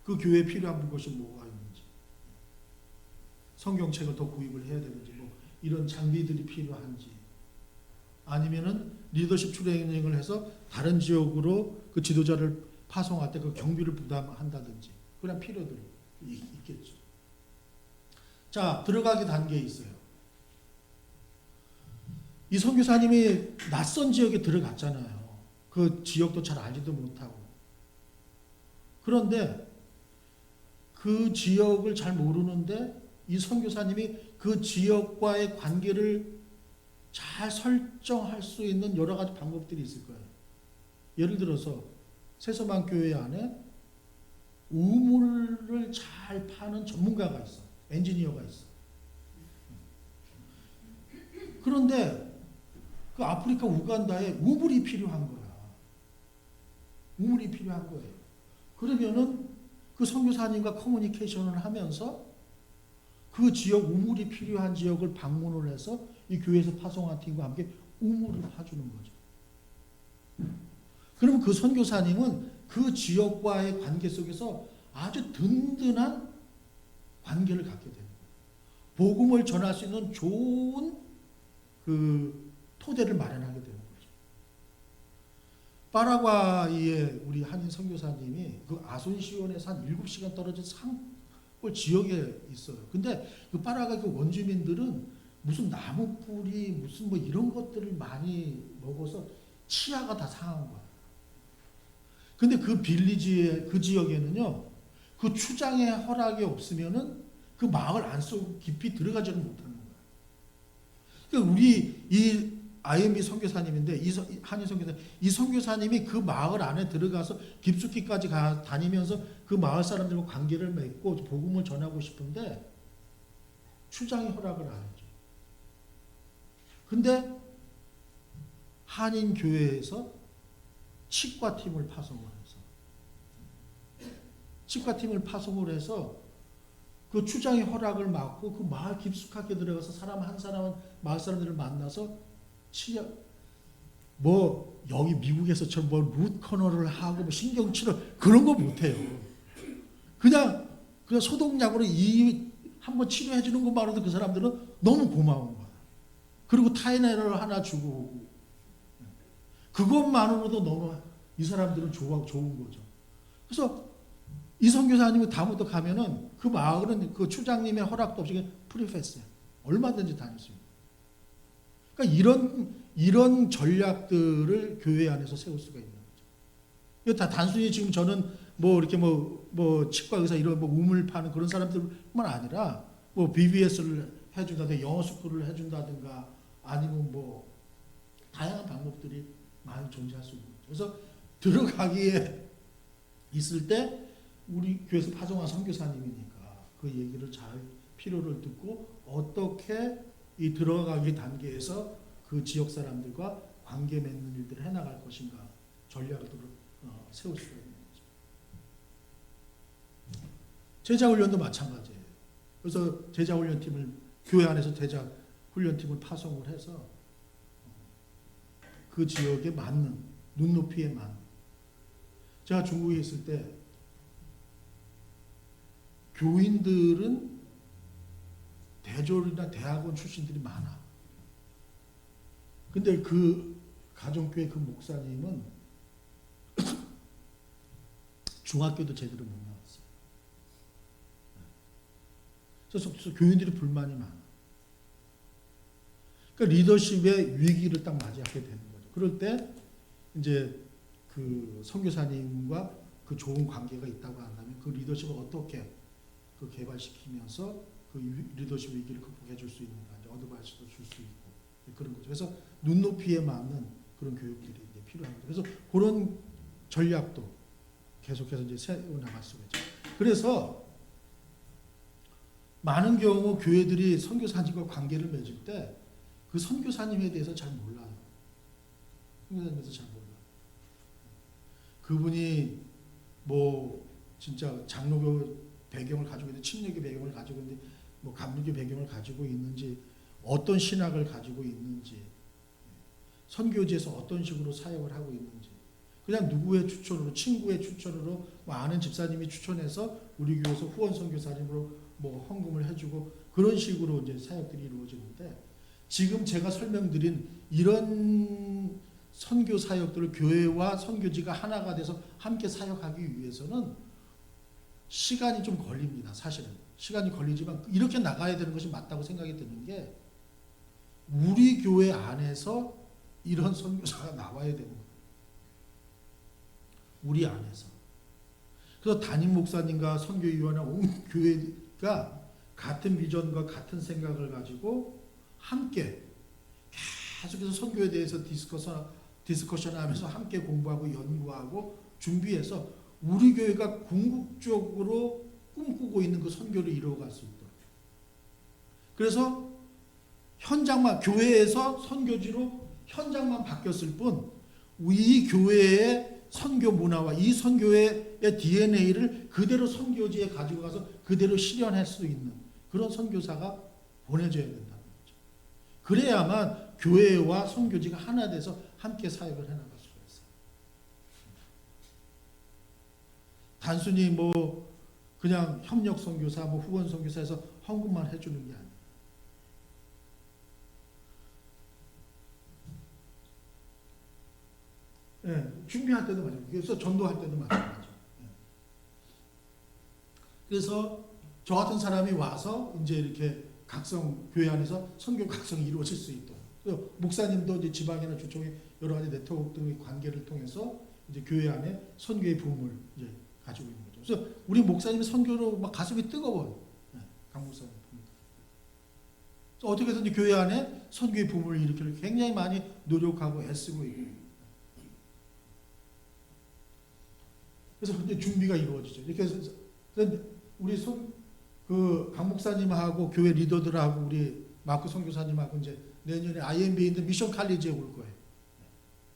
그 교회에 필요한 것이 뭐가 있는지 성경책을 더 구입을 해야 되는지 이런 장비들이 필요한지 아니면은 리더십 트레이닝을 해서 다른 지역으로 그 지도자를 파송할 때 그 경비를 부담한다든지 그런 필요들이 있겠죠. 자, 들어가기 단계에 있어요. 이 선교사님이 낯선 지역에 들어갔잖아요. 그 지역도 잘 알지도 못하고. 그런데 그 지역을 잘 모르는데 이 선교사님이 그 지역과의 관계를 잘 설정할 수 있는 여러 가지 방법들이 있을 거예요. 예를 들어서 새서만교회 안에 우물을 잘 파는 전문가가 있어. 엔지니어가 있어. 그런데 그 아프리카 우간다에 우물이 필요한 거야. 우물이 필요한 거예요. 그러면은 그 선교사님과 커뮤니케이션을 하면서 그 지역 우물이 필요한 지역을 방문을 해서 이 교회에서 파송한 팀과 함께 우물을 파주는 거죠. 그러면 그 선교사님은 그 지역과의 관계 속에서 아주 든든한 관계를 갖게 되는 거예요. 복음을 전할 수 있는 좋은 그 토대를 마련하게 되는 거죠. 파라과이의 우리 한인 선교사님이 그 아손시온에서 한 7시간 떨어진 산골 지역에 있어요. 근데 그 파라과이 그 원주민들은 무슨 나무 뿌리 무슨 뭐 이런 것들을 많이 먹어서 치아가 다 상한 거야. 근데 그 빌리지의 그 지역에는요, 그 추장의 허락이 없으면은 그 마을 안속 깊이 들어가지는 못하는 거야. 그러니까 우리 이 IMB 선교사님인데 한인 선교사님, 이 선교사님이 그 마을 안에 들어가서 깊숙이까지 다니면서 그 마을 사람들과 관계를 맺고 복음을 전하고 싶은데 추장이 허락을 안 해줘. 근데 한인 교회에서 치과팀을 파송을 해서 그 추장의 허락을 받고 그 마을 깊숙하게 들어가서 사람 한 사람은 마을 사람들을 만나서 뭐 여기 미국에서처럼 뭐 루트 커널을 하고 뭐 신경치료 그런 거 못해요. 그냥 소독약으로 이 한번 치료해 주는 것만으로도 그 사람들은 너무 고마운 거야. 그리고 타이레놀을 하나 주고 오고 그것만으로도 너무 이 사람들은 좋은 거죠. 그래서 이 선교사님이 다음부터 가면은 그 마을은 그 추장님의 허락도 없이 그냥 프리패스야. 얼마든지 다닐 수 있는. 그러니까 이런 전략들을 교회 안에서 세울 수가 있는 거죠. 이거 다 단순히 지금 저는 뭐 이렇게 뭐 치과 의사 이런 뭐 우물 파는 그런 사람들뿐만 아니라 뭐 BBS를 해준다든가 영어 스쿨을 해준다든가 아니면 뭐 다양한 방법들이 많이 존재할 수 있는 거죠. 그래서 들어가기에 있을 때 우리 교회에서 파송한 선교사님이니까 그 얘기를 잘 필요를 듣고 어떻게 이 들어가기 단계에서 그 지역 사람들과 관계 맺는 일들을 해나갈 것인가 전략을 세울 수가 있는 거죠. 제자훈련도 마찬가지예요. 그래서 제자훈련팀을 교회 안에서 제자훈련팀을 파송을 해서 그 지역에 맞는 눈높이에 맞는 제가 중국에 있을 때 교인들은 대졸이나 대학원 출신들이 많아. 근데 그 가정교회 그 목사님은 중학교도 제대로 못 나왔어요. 그래서 교인들이 불만이 많아. 그러니까 리더십의 위기를 딱 맞이하게 되는 거죠. 그럴 때 이제 그 선교사님과 그 좋은 관계가 있다고 한다면 그 리더십을 어떻게 그 개발시키면서 그 리더십 위기를 극복해 줄 수 있는가, 어드바이스도 줄 수 있고 그런 거죠. 그래서 눈높이에 맞는 그런 교육들이 이제 필요한 거죠. 그래서 그런 전략도 계속해서 이제 세워나갈 수가 있죠. 그래서 많은 경우 교회들이 선교사님과 관계를 맺을 때 그 선교사님에 대해서 잘 몰라요. 선교사님에 대해서 잘 몰라요. 그분이 뭐 진짜 장로교 배경을 가지고 있는지 침례교 배경을 가지고 있는지 뭐 감리교 배경을 가지고 있는지 어떤 신학을 가지고 있는지 선교지에서 어떤 식으로 사역을 하고 있는지 그냥 누구의 추천으로 친구의 추천으로 뭐 아는 집사님이 추천해서 우리 교회에서 후원 선교사님으로 뭐 헌금을 해주고 그런 식으로 이제 사역들이 이루어지는데 지금 제가 설명드린 이런 선교 사역들을 교회와 선교지가 하나가 돼서 함께 사역하기 위해서는 시간이 좀 걸립니다. 사실은 시간이 걸리지만 이렇게 나가야 되는 것이 맞다고 생각이 드는 게 우리 교회 안에서 이런 선교사가 나와야 되는 거예요. 우리 안에서. 그래서 담임 목사님과 선교위원회 온 교회가 같은 비전과 같은 생각을 가지고 함께 계속해서 선교에 대해서 디스커션 하면서 함께 공부하고 연구하고 준비해서 우리 교회가 궁극적으로 꿈꾸고 있는 그 선교를 이루어갈 수 있도록. 그래서 현장만 교회에서 선교지로 현장만 바뀌었을 뿐 이 교회의 선교 문화와 이 선교의 DNA를 그대로 선교지에 가지고 가서 그대로 실현할 수 있는 그런 선교사가 보내져야 된다는 거죠. 그래야만 교회와 선교지가 하나 돼서 함께 사역을 해나갈 수가 있어요. 단순히 뭐 그냥 협력 선교사, 뭐 후원 선교사에서 헌금만 해주는 게 아니에요. 예, 준비할 때도 마찬가지고, 그래서 전도할 때도 마찬가지고. 예. 그래서 저 같은 사람이 와서 이제 이렇게 각성 교회 안에서 선교 각성이 이루어질 수 있도록. 목사님도 이제 지방이나 주총의 여러 가지 네트워크 등의 관계를 통해서 이제 교회 안에 선교의 부흥을 이제 가지고 있는 거죠. 그래서 우리 목사님이 선교로 막 가슴이 뜨거워요. 예, 강 목사님 봅니다. 어떻게든지 교회 안에 선교의 부흥을 일으키려고 굉장히 많이 노력하고 애쓰고 있고. 그래서 이제 준비가 이루어지죠. 이렇게 해서 우리 강 목사님하고 교회 리더들하고 우리 마크 선교사님하고 이제 내년에 IMB에 있는 미션 칼리지에 올 거예요.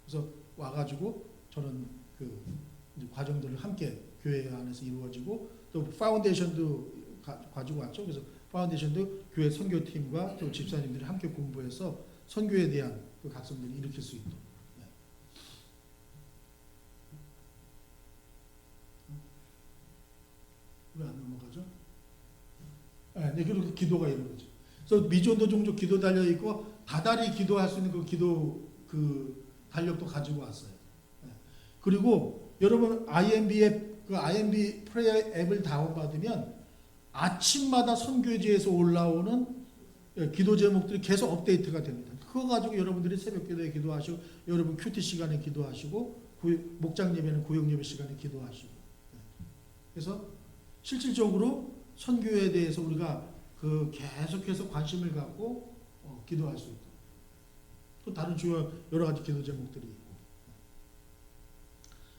그래서 와가지고 저는 그 과정들을 함께 교회 안에서 이루어지고 또 파운데이션도 가지고 왔죠. 그래서 파운데이션도 교회 선교팀과 또 집사님들이 함께 공부해서 선교에 대한 그 각성들을 일으킬 수 있도록. 왜 안 넘어가죠? 네, 그리고 기도가 이런 거죠. 그래서 미전도 종족 기도 달려 있고 다달이 기도할 수 있는 그 기도 그 달력도 가지고 왔어요. 네. 그리고 여러분 IMB의 그 IMB 프레이어 앱을 다운받으면 아침마다 선교지에서 올라오는 기도 제목들이 계속 업데이트가 됩니다. 그거 가지고 여러분들이 새벽 기도에 기도하시고 여러분 큐티 시간에 기도하시고 목장 예배는 구역 예배 시간에 기도하시고. 네. 그래서 실질적으로 선교에 대해서 우리가 그 계속해서 관심을 갖고 기도할 수 있도록. 또 다른 주요 여러 가지 기도 제목들이 있고.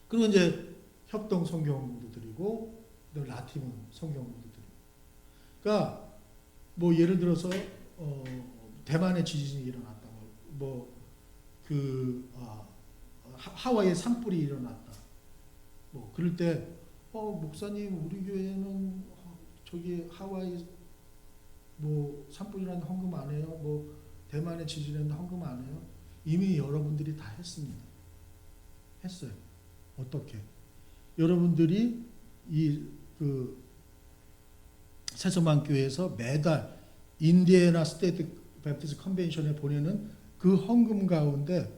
그리고 이제 협동 선교 헌금도 드리고, 라티문 선교 헌금도 드리고. 그러니까 뭐 예를 들어서 대만에 지진이 일어났다. 하와이에 산불이 일어났다. 뭐 그럴 때 목사님 우리 교회는 저기 하와이 뭐 산불이라는 헌금 안 해요. 뭐 대만의 지진에는 헌금 안 해요. 이미 여러분들이 다 했습니다. 했어요. 어떻게? 여러분들이 그 세서만 교회에서 매달 인디애나 스테이트 베프티스트 컨벤션에 보내는 그 헌금 가운데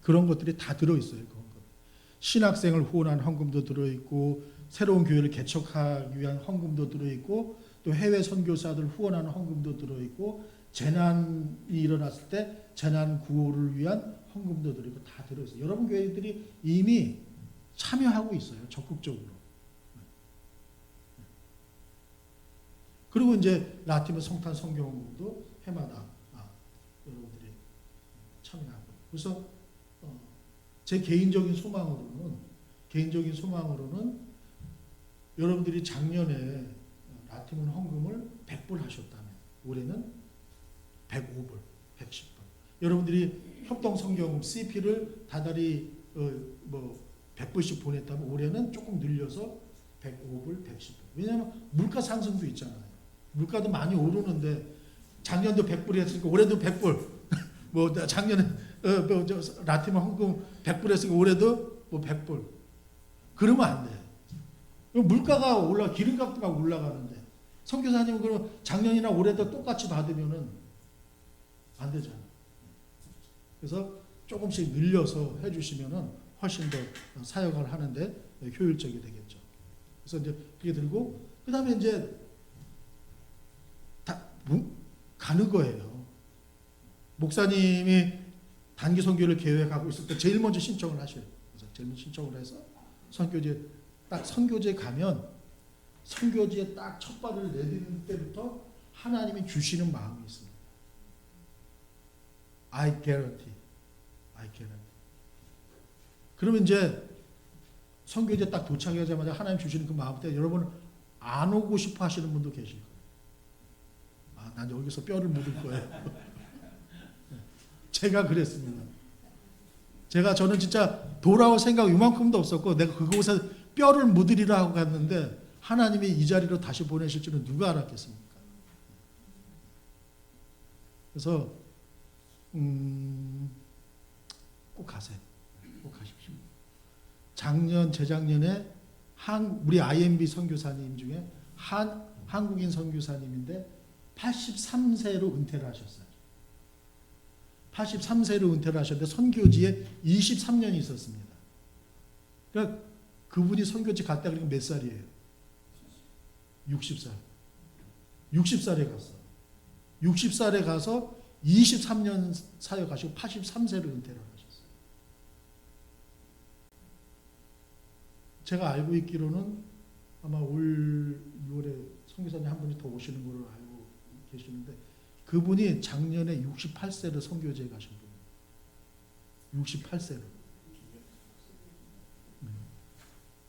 그런 것들이 다 들어있어요. 그 헌금. 신학생을 후원한 헌금도 들어있고 새로운 교회를 개척하기 위한 헌금도 들어있고 또 해외 선교사들 후원하는 헌금도 들어있고 재난이 일어났을 때 재난 구호를 위한 헌금도 들어있고 다 들어있어요. 여러분 교회들이 이미 참여하고 있어요. 적극적으로. 그리고 이제 라티문 성탄 선교 헌금도 해마다 여러분들이 참여하고. 그래서 제 개인적인 소망으로는 여러분들이 작년에 라티문 헌금을 100불 하셨다면 올해는 105불, 110불. 여러분들이 협동 성경금 CP를 다달이 100불씩 보냈다면 올해는 조금 늘려서 105불, 110불. 왜냐하면 물가 상승도 있잖아요. 물가도 많이 오르는데 작년도 100불이 했으니까 올해도 100불. 뭐 작년에 라티문 헌금 100불 했으니까 올해도 뭐 100불. 그러면 안 돼. 물가가 기름값도 막 올라가는데 선교사님은 그럼 작년이나 올해도 똑같이 받으면은 안 되잖아. 그래서 조금씩 늘려서 해주시면은 훨씬 더 사역을 하는데 효율적이 되겠죠. 그래서 이제 그게 들고 그 다음에 이제 다 가는 거예요. 목사님이 단기 선교를 계획하고 있을 때 제일 먼저 신청을 하셔요. 그래서 제일 먼저 신청을 해서 선교지에 가면 선교지에 딱 첫 발을 내딛는 때부터 하나님이 주시는 마음이 있습니다. I guarantee. 그러면 이제 선교제 딱 도착하자마자 하나님 주시는 그 마음 때문에 여러분 안 오고 싶어 하시는 분도 계실 거예요. 아, 난 여기서 뼈를 묻을 거예요. 제가 그랬습니다. 저는 진짜 돌아올 생각 이만큼도 없었고 내가 그곳에 뼈를 묻으리라 하고 갔는데 하나님이 이 자리로 다시 보내실 줄은 누가 알았겠습니까? 그래서 꼭 가세요. 꼭 가십시오. 재작년에 우리 IMB 선교사님 중에 한국인 선교사님인데 83세로 은퇴를 하셨어요. 83세로 은퇴를 하셨는데 선교지에 23년이 있었습니다. 그러니까 그분이 선교지 갔다 그러니까 몇 살이에요? 60살. 60살에 갔어. 60살에 가서 23년 사역하시고 83세로 은퇴를 하셨어요. 제가 알고 있기로는 아마 올 6월에 선교사님 한 분이 더 오시는 걸로 알고 계시는데 그분이 작년에 68세로 선교지에 가신 분이에요. 68세로.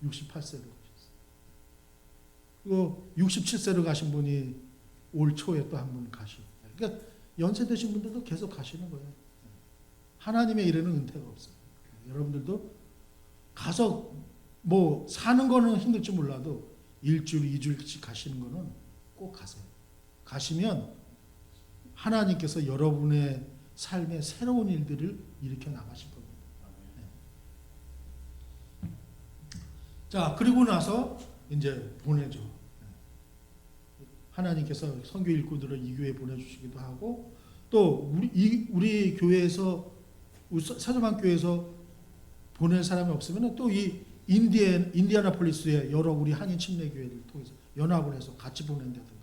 68세로 가셨어요. 그리고 67세로 가신 분이 올 초에 또 한 분 가시고. 그러니까 연세 드신 분들도 계속 가시는 거예요. 하나님의 일에는 은퇴가 없어요. 여러분들도 가서 뭐 사는 거는 힘들지 몰라도 일주일, 2주일씩 가시는 거는 꼭 가세요. 가시면 하나님께서 여러분의 삶에 새로운 일들을 일으켜 나가실 겁니다. 네. 자, 그리고 나서 이제 보내죠. 하나님께서 선교 일꾼들을 이 교회에 보내주시기도 하고 또 우리 교회에서 사도만 교회에서 보낼 사람이 없으면 또 이 인디애나폴리스의 여러 우리 한인 침례교회를 통해서 연합을 해서 같이 보낸다든가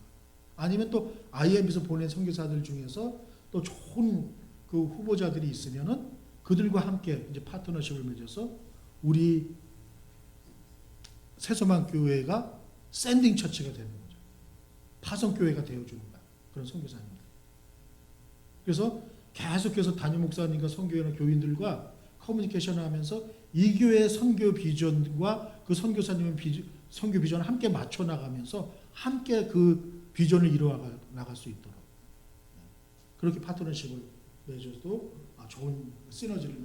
아니면 또 IMB에서 보낸 선교사들 중에서 또 좋은 그 후보자들이 있으면은 그들과 함께 이제 파트너십을 맺어서 우리 새소만 교회가 샌딩 처치가 되는 거죠. 파송 교회가 되어주는 그런 선교사입니다. 그래서 계속해서 담임 목사님과 선교회나 교인들과 커뮤니케이션하면서 이 교회의 선교 비전과 그 선교사님의 선교 비전을 함께 맞춰 나가면서 함께 그 비전을 이루어 나갈 수 있도록 그렇게 파트너십을 맺어도 좋은 시너지를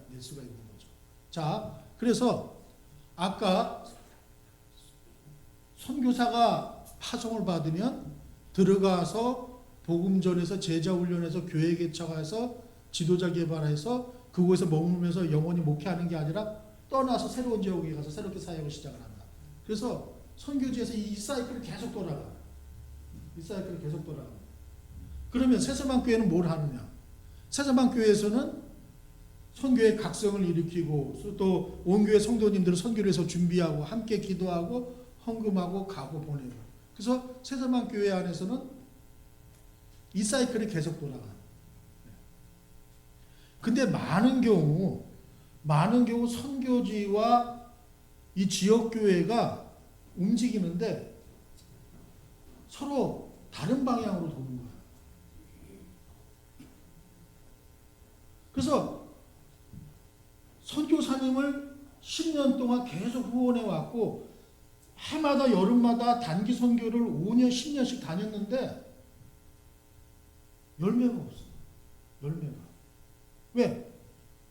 낼 수가 있는 거죠. 자, 그래서 아까 선교사가 파송을 받으면 들어가서 복음 전해서 제자 훈련해서 교회 개척해서 지도자 개발해서 그곳에서 머물면서 영원히 목회하는 게 아니라 떠나서 새로운 지역에 가서 새롭게 사역을 시작을 한다. 그래서 선교지에서 이 사이클이 계속 돌아가. 이 사이클이 계속 돌아가. 그러면 새서만 교회는 뭘 하느냐? 새서만 교회에서는 선교의 각성을 일으키고 또 온 교회 성도님들을 선교를 위해서 준비하고 함께 기도하고 헌금하고 가고 보내고. 그래서 새서만 교회 안에서는 이 사이클이 계속 돌아가. 근데 많은 경우 선교지와 이 지역교회가 움직이는데 서로 다른 방향으로 도는 거야. 그래서 선교사님을 10년 동안 계속 후원해 왔고 해마다 여름마다 단기 선교를 5년, 10년씩 다녔는데 열매가 없어. 열매가. 왜?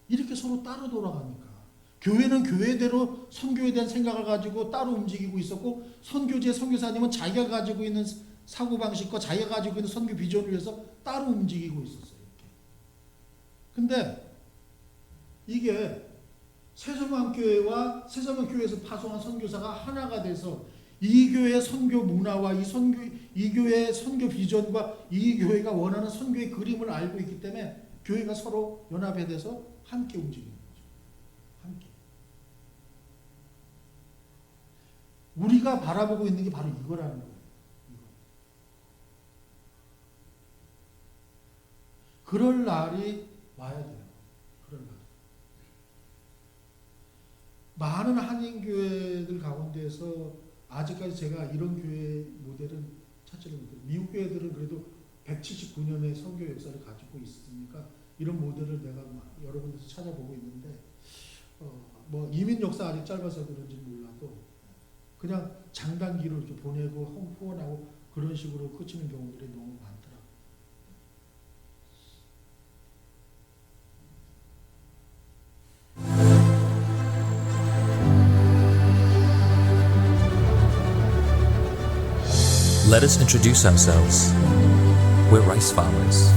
이렇게 서로 따로 돌아가니까. 교회는 교회대로 선교에 대한 생각을 가지고 따로 움직이고 있었고 선교지의 선교사님은 자기가 가지고 있는 사고방식과 자기가 가지고 있는 선교 비전을 위해서 따로 움직이고 있었어요. 이렇게. 근데 이게 새서만교회와 새서만교회에서 파송한 선교사가 하나가 돼서 이 교회의 선교 문화와 이 교회의 선교 비전과 이 교회가 원하는 선교의 그림을 알고 있기 때문에 교회가 서로 연합해 돼서 함께 움직이는 거죠. 함께. 우리가 바라보고 있는 게 바로 이거라는 거예요. 이거. 그럴 날이 와야 돼요. 그럴 날. 많은 한인교회들 가운데에서 아직까지 제가 이런 교회 모델은 찾지를 못해요. 미국 교회들은 그래도 179년의 선교 역사를 가지고 있으니까 이런 모델을 내가 여러 군데서 찾아보고 있는데 뭐 이민 역사 아직 짧아서 그런지 몰라도 그냥 장단기로 이렇게 보내고 후원하고 그런 식으로 그치는 경우들이 너무 많더라고요. Let us introduce ourselves. We're rice farmers,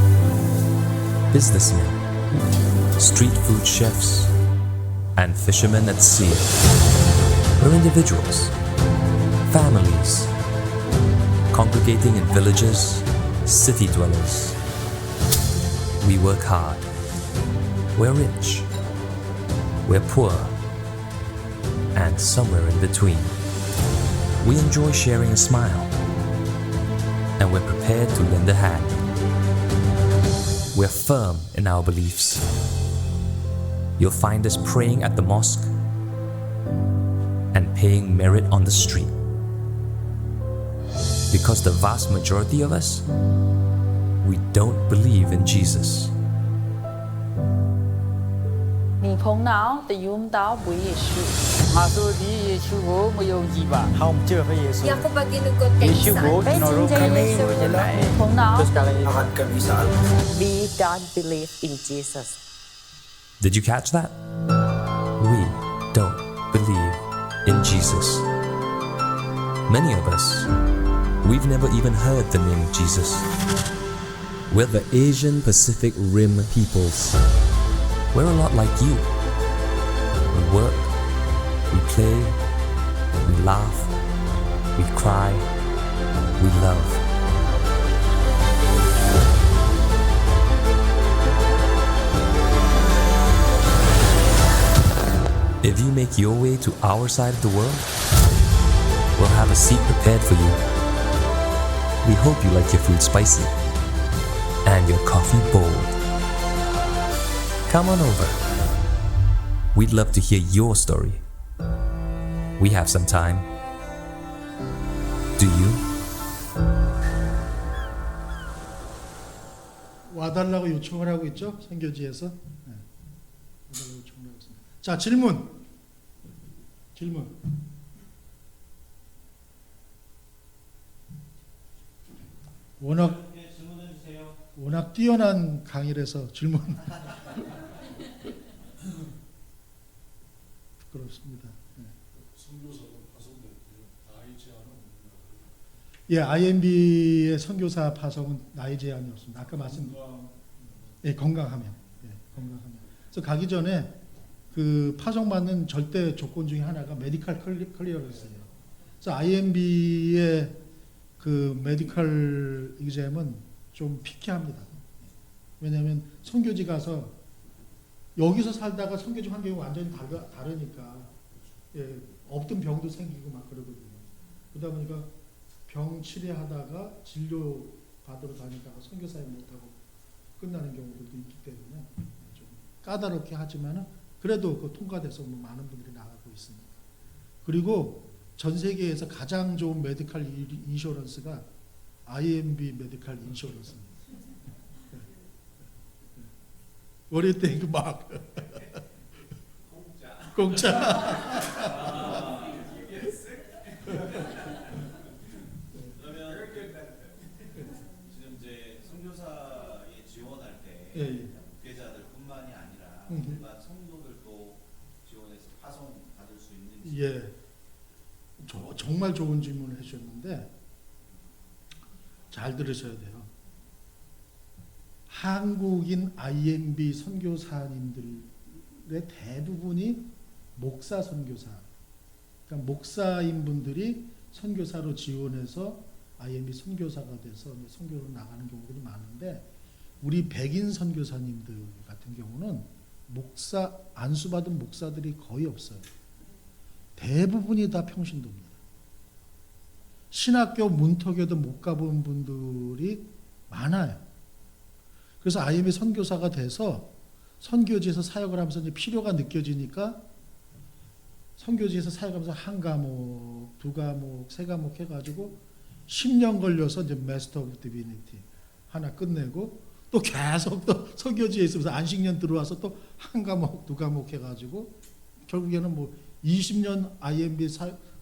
businessmen, street food chefs, and fishermen at sea. We're individuals, families, congregating in villages, city dwellers. We work hard. We're rich. We're poor. And somewhere in between. We enjoy sharing a smile. And we're prepared to lend a hand. We're firm in our beliefs. You'll find us praying at the mosque and paying merit on the street. Because the vast majority of us, we don't believe in Jesus. 你碰到的用到不也是？ ငါတို့ဒီယေရှုကိုမယုံကြည်ပါ။ဟောင်းကျဖယေရှု Yang ko pag ginugot kay ယေရှုကို Isan. ကျွန်တော်တို့ခံနေလို့ရလား 你碰到 ။ဒါလည်း Lahat kami sa We don't believe in Jesus. Did you catch that? We don't believe in Jesus. Many of us, we've never even heard the name Jesus. We're the Asian Pacific Rim peoples. We're a lot like you. We work, we play, we laugh, we cry, we love. If you make your way to our side of the world, we'll have a seat prepared for you. We hope you like your food spicy and your coffee bold. Come on over. We'd love to hear your story. We have some time. Do you? 와달라고 요청을 하고 있죠. 선교지에서. 네. 와달라고 요청을 하고 있습니다. 자, 질문. 워낙 뛰어난 강의라서 질문. 부끄럽습니다. 네. 예, IMB의 선교사 파송은 나이 제한이 없습니다. 아까 예, 건강하면. 예, 건강하면. 그래서 가기 전에 그 파송받는 절대 조건 중에 하나가 메디컬 클리어런스예요. 그래서 IMB의 그 메디컬 exam은 좀 피키합니다. 왜냐하면 선교지 가서 여기서 살다가 선교지 환경이 완전히 다르니까 예, 없던 병도 생기고 막 그러거든요. 그러다 보니까 병 치료하다가 진료 받으러 다니다가 선교사에 못하고 끝나는 경우들도 있기 때문에 좀 까다롭게 하지만은 그래도 그 통과돼서 뭐 많은 분들이 나가고 있습니다. 그리고 전 세계에서 가장 좋은 메디컬 인슈런스가 IMB 메디컬 인슈런스입니다. 어릴 때 그 막 공짜. 그러면 지금 이제 선교사에 지원할 때 예, 예. 목회자들뿐만이 아니라 음. 일반 성도들도 지원해서 파송 받을 수 있는지. 예, 정말 좋은 질문을 해주셨는데 잘 들으셔야 돼요. 한국인 IMB 선교사님들의 대부분이 목사 선교사, 그러니까 목사인 분들이 선교사로 지원해서 IMB 선교사가 돼서 선교로 나가는 경우들이 많은데 우리 백인 선교사님들 같은 경우는 목사 안수받은 목사들이 거의 없어요. 대부분이 다 평신도입니다. 신학교 문턱에도 못 가본 분들이 많아요. 그래서 IMB 선교사가 돼서 선교지에서 사역을 하면서 이제 필요가 느껴지니까 선교지에서 사역하면서 한 과목, 두 과목, 세 과목 해가지고 10년 걸려서 이제 마스터 오브 디비니티 하나 끝내고 또 계속 또 선교지에 있으면서 안식년 들어와서 또 한 과목, 두 과목 해가지고 결국에는 뭐 20년 IMB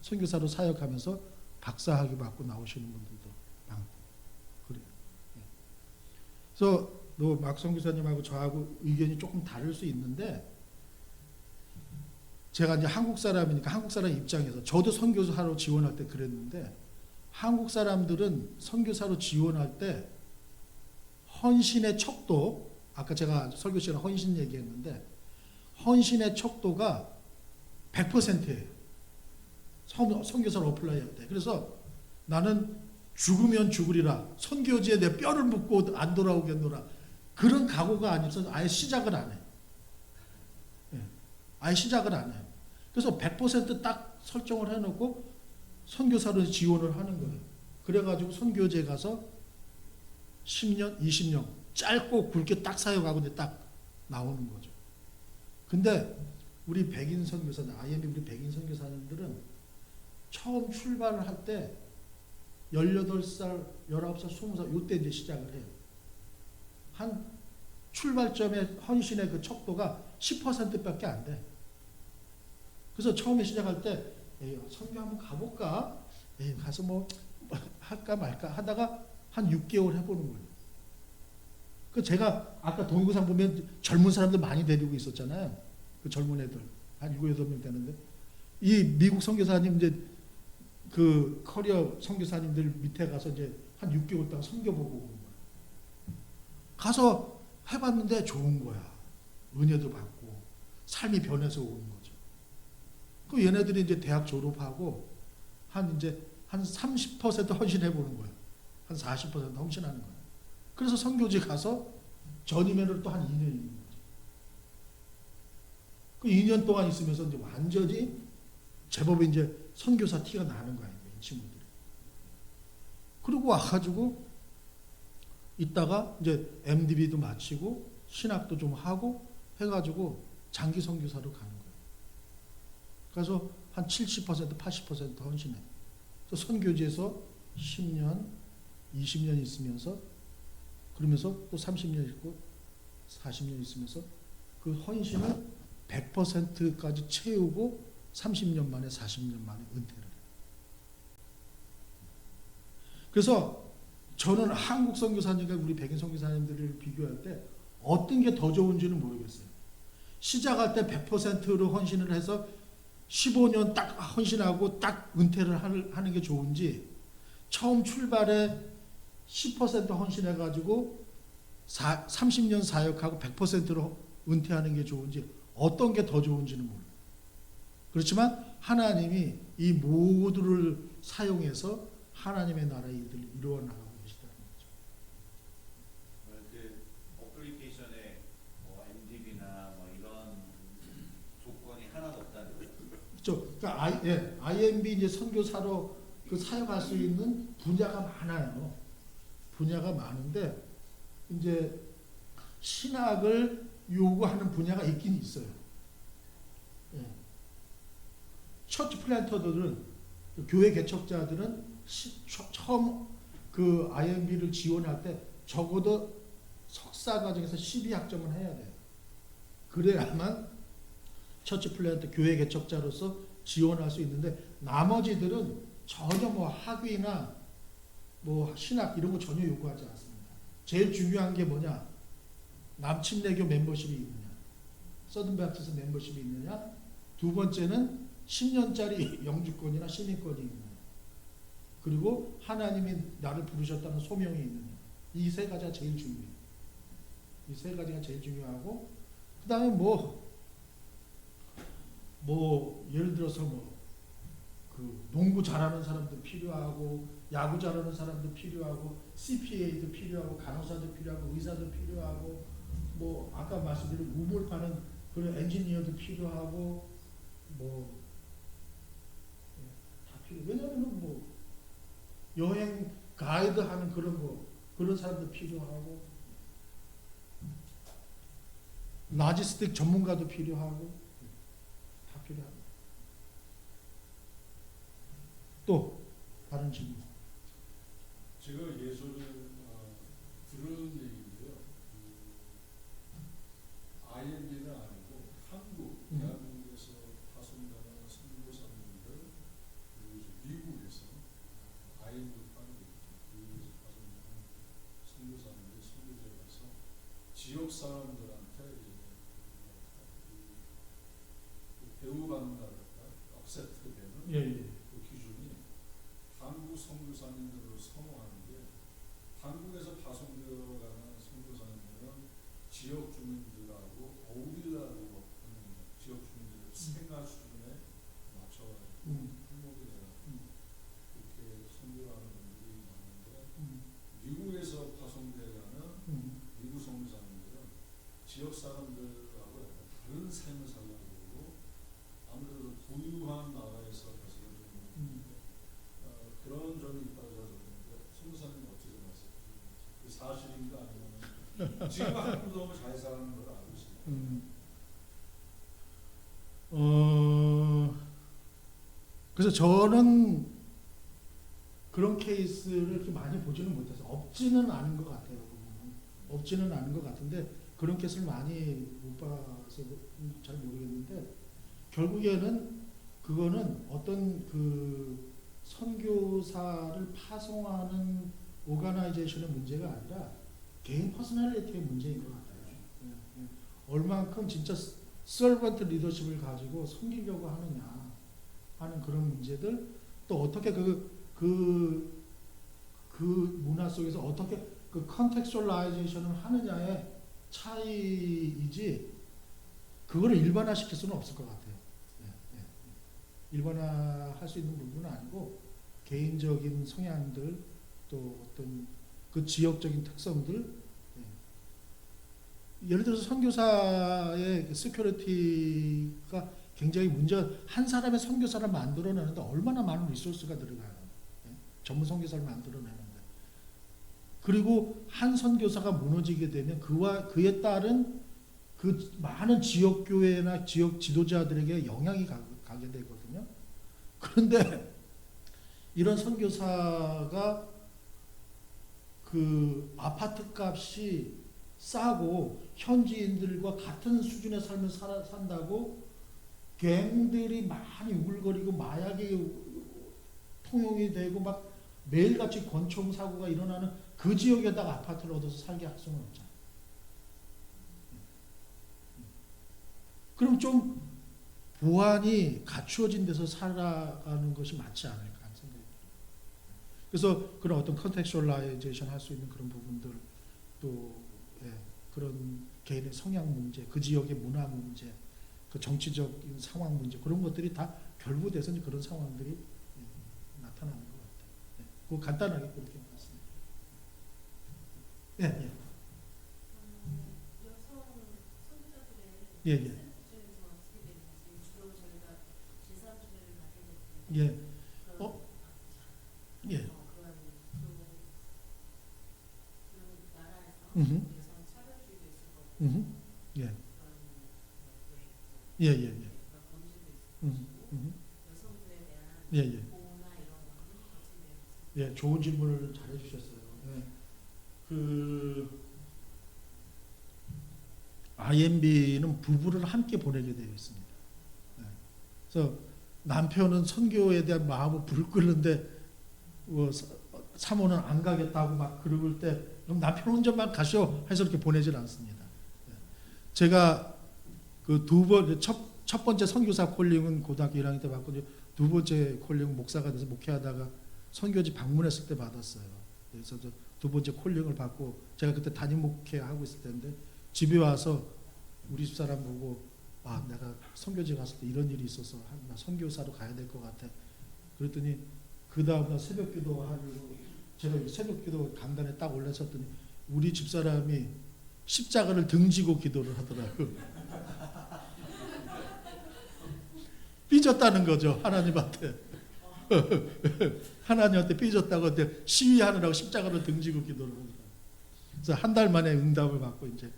선교사로 사역하면서 박사학위 받고 나오시는 분들도 많고 그래요. 예. 그래서 막 선교사님하고 저하고 의견이 조금 다를 수 있는데 제가 이제 한국 사람이니까 한국 사람 입장에서 저도 선교사로 지원할 때 그랬는데 한국 사람들은 선교사로 지원할 때 헌신의 척도 아까 제가 설교 시간에 헌신 얘기했는데 헌신의 척도가 100%예요. 선교사로 어플라이 할 때. 그래서 나는 죽으면 죽으리라. 선교지에 내 뼈를 묻고 안 돌아오겠노라. 그런 각오가 아니어서 아예 시작을 안 해요. 예. 아예 시작을 안 해요. 그래서 100% 설정을 해놓고 선교사로 지원을 하는 거예요. 그래가지고 선교지에 가서 10년, 20년 짧고 굵게 딱 사역하고 이제 딱 나오는 거죠. 근데 우리 백인 선교사들, IMB 우리 백인 선교사님들은 처음 출발을 할 때 18살, 19살, 20살 요때 이제 시작을 해요. 한 출발점의 헌신의 그 척도가 10%밖에 안 돼. 그래서 처음에 시작할 때 에이, 선교 한번 가볼까? 에이, 가서 뭐 할까 말까 하다가 한 6개월 해보는 거예요. 그 제가 아까 동영상 보면 젊은 사람들 많이 데리고 있었잖아요. 그 젊은 애들 한 7, 8명 되는데 이 미국 선교사님 이제 그 커리어 선교사님들 밑에 가서 이제 한 6개월 동안 선교 보고 오는 거예요. 가서 해봤는데 좋은 거야. 은혜도 받고 삶이 변해서 오는 거죠. 그 얘네들이 이제 대학 졸업하고 한 30% 헌신해 보는 거예요. 한 40% 헌신하는 거예요. 그래서 선교지 가서 전임회를 또 한 2년 있는 거죠. 그 2년 동안 있으면서 이제 완전히 제법 이제 선교사 티가 나는 거예요, 이 친구들이. 그리고 와가지고 있다가 이제 MDB도 마치고 신학도 좀 하고 해가지고 장기 선교사로 가는 거예요. 그래서 한 70%, 80% 헌신해. 그래서 선교지에서 10년, 20년 있으면서 그러면서 또 30년 있고 40년 있으면서 그 헌신을 100%까지 채우고 30년 만에 40년 만에 은퇴를 해요. 그래서 저는 한국 선교사님과 우리 백인 선교사님들을 비교할 때 어떤 게 더 좋은지는 모르겠어요. 시작할 때 100%로 헌신을 해서 15년 딱 헌신하고 딱 은퇴를 하는 게 좋은지 처음 출발에 10% 헌신해가지고 30년 사역하고 100%로 은퇴하는 게 좋은지 어떤 게 더 좋은지는 몰라요. 그렇지만 하나님이 이 모두를 사용해서 하나님의 나라의 일들을 이루어 나가고 계시다는 거죠. 그 어플리케이션에 뭐 MDB나 뭐 이런 조건이 하나도 없다는 거죠. 그렇죠. 그러니까 IMB 이제 선교사로 그 사역할 수 있는 분야가 많아요. 분야가 많은데 이제 신학을 요구하는 분야가 있긴 있어요. 예. 처치 플랜터들은 교회 개척자들은 처음 그 IMB를 지원할 때 적어도 석사 과정에서 12학점은 해야 돼요. 그래야만 처치 플랜터 교회 개척자로서 지원할 수 있는데 나머지들은 전혀 뭐 학위나 뭐 신학 이런 거 전혀 요구하지 않습니다. 제일 중요한 게 뭐냐? 남침내교 멤버십이 있느냐? 서든베프티스 멤버십이 있느냐? 두 번째는 10년짜리 영주권이나 시민권이 있느냐? 그리고 하나님이 나를 부르셨다는 소명이 있느냐? 이 세 가지가 제일 중요해요. 이 세 가지가 제일 중요하고 그 다음에 예를 들어서 그 농구 잘하는 사람도 필요하고 야구 잘하는 사람도 필요하고 CPA도 필요하고 간호사도 필요하고 의사도 필요하고 뭐 아까 말씀드린 우물 파는 그런 엔지니어도 필요하고 다 필요. 왜냐면은 여행 가이드 하는 그런 사람도 필요하고 라지스틱 전문가도 필요하고 다 필요합니다. 또 다른 질문. 제가 예전에 들은 얘기인데요. IMB는 아니고 한국, 대한민국에서 지역 사람들한테 이제 배우받는 억세트되는 예. 그 기준이 한국 선교사님들을 선호하는 게 한국에서 파송되어가는 선교사님들은 지역 주민들하고 어울리려고 하는 지역 주민들의 생활 수준에 맞춰가지고 한국에 그렇게 선교하는 분들이 많은데 미국에서 파송되어가는 미국 선교사님들은 지역 사람들하고 약간 다른 삶을 살려고 하고 아무래도 부유한 나라에서 가서 그런 점이 있다고 생각하는데 선교사님 어떻게 생각하세요? 그 사실인가 아니면 지금 한국도 너무 잘 사는 걸 알고 있습니다. 그래서 저는 그런 케이스를 이렇게 많이 보지는 못해서 없지는 않은 것 같아요. 없지는 않은 것 같은데 그런 케이스를 많이 못 봐서 잘 모르겠는데 결국에는 그거는 어떤 그 선교사를 파송하는 오가나이제이션의 문제가 아니라 개인 퍼스널리티의 문제인 것 같아요. 얼만큼 진짜 서번트 리더십을 가지고 섬기려고 하느냐 하는 그런 문제들, 또 어떻게 그 문화 속에서 어떻게 그 컨텍스츄얼라이제이션을 하느냐의 차이이지 그거를 일반화시킬 수는 없을 것 같아요. 일반화할 수 있는 부분은 아니고 개인적인 성향들 또 어떤 그 지역적인 특성들, 예를 들어서 선교사의 시큐리티가 굉장히 문제가, 한 사람의 선교사를 만들어내는데 얼마나 많은 리소스가 들어가요. 전문 선교사를 만들어내는데. 그리고 한 선교사가 무너지게 되면 그에 따른 그 많은 지역 교회나 지역 지도자들에게 영향이 가게 되거든요. 그런데 이런 선교사가 그 아파트 값이 싸고 현지인들과 같은 수준의 삶을 산다고 갱들이 많이 우글거리고 마약이 통용이 되고 막 매일같이 권총 사고가 일어나는 그 지역에다가 아파트를 얻어서 살게 할 수는 없잖아요. 그럼 좀 보안이 갖추어진 데서 살아가는 것이 맞지 않을까 하는 생각이 들어요. 그래서 그런 어떤 컨텍스츄얼라이제이션 할 수 있는 그런 부분들, 또 그런 개인의 성향 문제, 그 지역의 문화 문제, 그 정치적인 상황 문제, 그런 것들이 다 결부돼서 그런 상황들이 나타나는 것 같아요. 그거 간단하게 그렇게 봤습니다. 여성 선교사들의 예. 기준에서 어떻게 되는지 주로 저희가 제3주를 맡게 예. 되는 예. 그런 나라에서 음흠. 여성 차별주의도 있을 거고 예. 그런 예. 그런 범죄도 있을 것이고 여성들에 대한 예. 보호나 이런 거는 어떻게 되는지. 예, 좋은 질문을 잘 해주셨어요. 그 IMB는 부부를 함께 보내게 되어 있습니다. 그래서 남편은 선교에 대한 마음을 불 끓는데 사모는 안 가겠다고 막 그럴 때 그럼 남편 혼자만 가시오 해서 이렇게 보내질 않습니다. 제가 그 첫 번째 선교사 콜링은 고등학교 1학년 때 받고 두 번째 콜링 목사가 돼서 목회하다가 선교지 방문했을 때 받았어요. 그래서 두 번째 콜링을 받고 제가 그때 담임 목회하고 있을 때인데 집에 와서 우리 집사람 보고 내가 선교지 갔을 때 이런 일이 있어서 나 선교사로 가야 될 것 같아. 그랬더니 그 다음날 새벽 기도하려고 제가 새벽 기도 강단에 딱 올라섰더니 우리 집사람이 십자가를 등지고 기도를 하더라고요. 삐졌다는 거죠, 하나님한테. 하나님한테 삐졌다고 시위하느라고 십자가를 등지고 기도를 하더라고요. 그래서 한 달 만에 응답을 받고 이제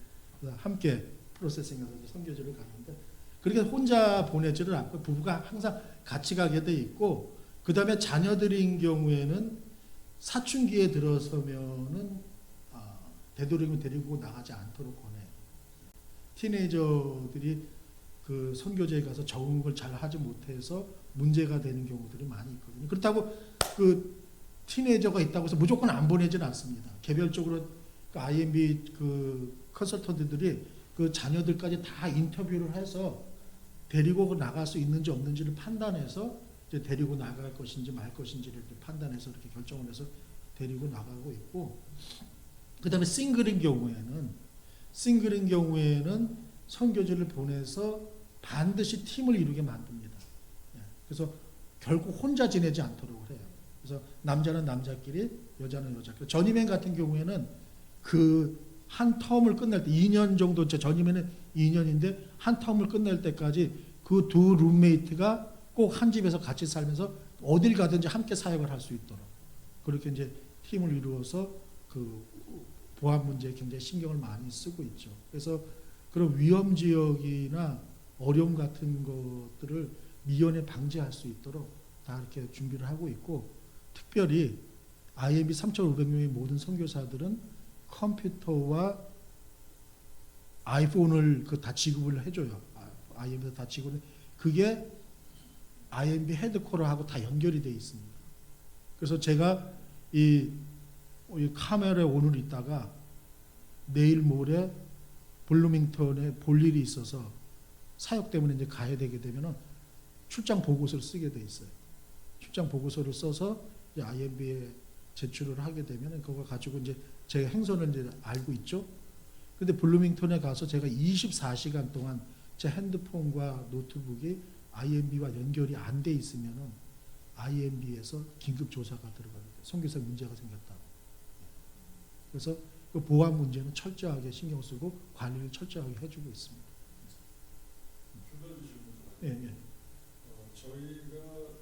함께 프로세싱해서 선교지를 갔는데 그렇게 혼자 보내지를 않고 부부가 항상 같이 가게 돼 있고, 그 다음에 자녀들인 경우에는 사춘기에 들어서면은 되도록이면 데리고 나가지 않도록 권해요. 티네이저들이 그 선교지에 가서 적응을 잘 하지 못해서 문제가 되는 경우들이 많이 있거든요. 그렇다고 그 티네이저가 있다고 해서 무조건 안 보내지는 않습니다. 개별적으로 그 IMB 그 컨설턴트들이 그 자녀들까지 다 인터뷰를 해서 데리고 나갈 수 있는지 없는지를 판단해서 이제 데리고 나갈 것인지 말 것인지를 이렇게 판단해서 이렇게 결정을 해서 데리고 나가고 있고, 그다음에 싱글인 경우에는 선교지를 보내서 반드시 팀을 이루게 만듭니다. 예, 그래서 결국 혼자 지내지 않도록 해요. 그래서 남자는 남자끼리, 여자는 여자끼리. 전임행 같은 경우에는 그 한 텀을 끝날 때 2년 정도, 전임에는 2년인데 한 텀을 끝날 때까지 그 두 룸메이트가 꼭 한 집에서 같이 살면서 어딜 가든지 함께 사역을 할 수 있도록 그렇게 이제 팀을 이루어서 그 보안 문제에 굉장히 신경을 많이 쓰고 있죠. 그래서 그런 위험 지역이나 어려움 같은 것들을 미연에 방지할 수 있도록 다 이렇게 준비를 하고 있고, 특별히 IMB 3,500명의 모든 선교사들은 컴퓨터와 아이폰을 그 다 지급을 해줘요. IMB에서 다 지급을. 그게 IMB 헤드코어하고 다 연결이 되어 있습니다. 그래서 제가 이 카메라에 오늘 있다가 내일 모레 블루밍턴에 볼 일이 있어서 사역 때문에 이제 가야 되게 되면은 출장 보고서를 쓰게 돼 있어요. 출장 보고서를 써서 IMB에 제출을 하게 되면 그거 가지고 이제 제가 행선을 이제 알고 있죠. 근데 블루밍턴에 가서 제가 24시간 동안 제 핸드폰과 노트북이 IMB와 연결이 안 돼 있으면은 IMB에서 긴급 조사가 들어가게 돼요. 선교사 문제가 생겼다. 그래서 그 보안 문제는 철저하게 신경 쓰고 관리를 철저하게 해주고 있습니다. 한 가지 질문 예, 예. 저희가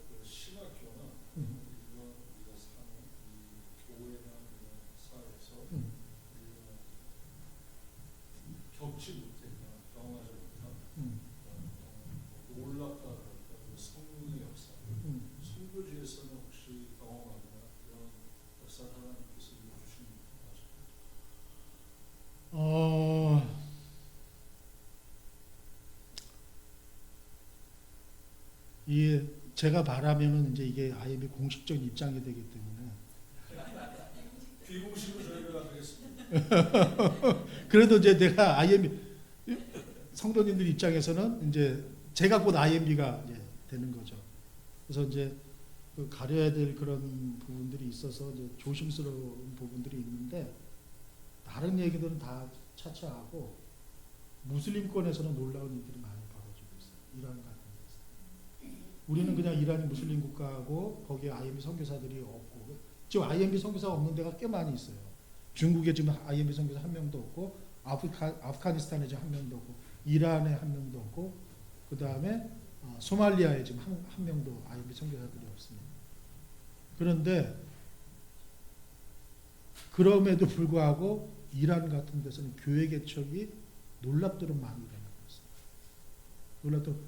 그 신학교나 이런 우리가 사는 이 교회나 이런 사회에서 우리가 겪지 못했거나 경험하지 못한 놀랍다랄까 성령의 역사, 선교지에서는 혹시 경험하거나 이런 역사를 하나님께서 이루어주신 이 제가 바라면은 이제 이게 IMB 공식적인 입장이 되기 때문에 비공식으로 저희가 하겠습니다. 그래도 이제 내가 IMB 성도님들 입장에서는 이제 제가 곧 IMB가 이제 되는 거죠. 그래서 이제 그 가려야 될 그런 부분들이 있어서 이제 조심스러운 부분들이 있는데, 다른 얘기들은 다 차치하고 무슬림권에서는 놀라운 일들이 많이 벌어지고 있어요. 이란 같은 데서. 우리는 그냥 이란이 무슬림 국가고 거기에 IMB 선교사들이 없고, 지금 IMB 선교사가 없는 데가 꽤 많이 있어요. 중국에 지금 IMB 선교사 한 명도 없고, 아프가니스탄에 지금 한 명도 없고, 이란에 한 명도 없고, 그 다음에 소말리아에 지금 한 명도 IMB 선교사들이 없습니다. 그런데 그럼에도 불구하고 이란 같은 데서는 교회 개척이 놀랍도록 많이 일어나고 있습니다. 놀랍도록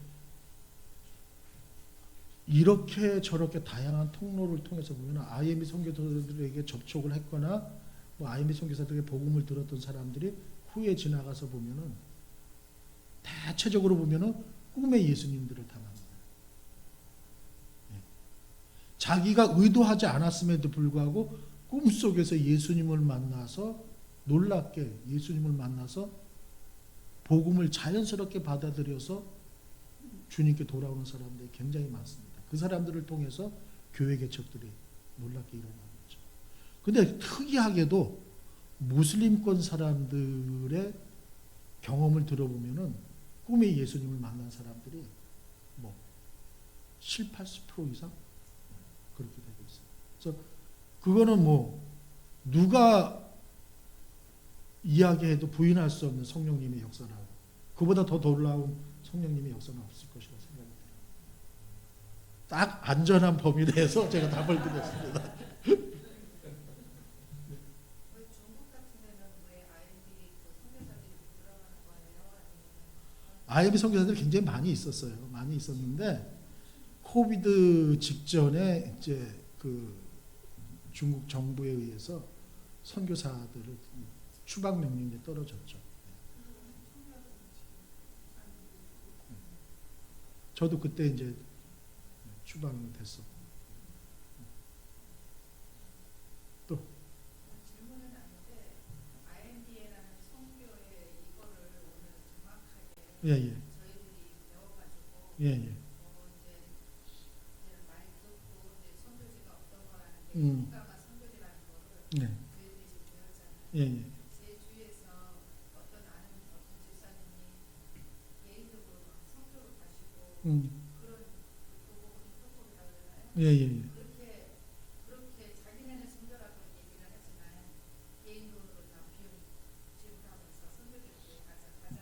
이렇게 저렇게 다양한 통로를 통해서 보면 IMB 선교사들에게 접촉을 했거나 뭐 IMB 선교사들에게 복음을 들었던 사람들이 후에 지나가서 보면은 대체적으로 보면은 꿈의 예수님들을 다 만나요. 자기가 의도하지 않았음에도 불구하고 꿈속에서 예수님을 만나서 놀랍게 예수님을 만나서 복음을 자연스럽게 받아들여서 주님께 돌아오는 사람들이 굉장히 많습니다. 그 사람들을 통해서 교회 개척들이 놀랍게 일어나는 거죠. 근데 특이하게도 무슬림권 사람들의 경험을 들어보면은 꿈의 예수님을 만난 사람들이 뭐 7, 80% 이상 그렇게 되고 있어요. 그래서 그거는 뭐 누가 이야기해도 부인할 수 없는 성령님의 역사라고, 그보다 더 놀라운 성령님의 역사는 없을 것이라 생각이 돼요. 딱 안전한 범위 내에서 제가 답을 드렸습니다. 왜 중국 같은 데는 왜 IMB 그 선교사들이 못 들어가는 거예요? 아니면 IMB 선교사들이 굉장히 많이 있었어요. 많이 있었는데 코비드 직전에 이제 그 중국 정부에 의해서 선교사들을 추방 명령이 떨어졌죠. 저도 그때 이제 추방됐었고. 또 질문은 아닌데 예, 예. 저희들이 배워가지고 예, 예. 이제 많이 듣고 이제 선교지가 어떤 거라는 게 음. 건강한 선교지라는 거를 네. 저희들이 지금 배웠잖아요. 예, 예. 제 주위에서 어떤 아는 어떤 집사님이 개인적으로 막 성교를 가시고 그런 교복이라고 그러나요? 예, 예, 예. 그렇게 자기네는 선교라고 얘기를 하지만 개인 돈으로 다 비용 지불하면서 선교지에 가잖아요.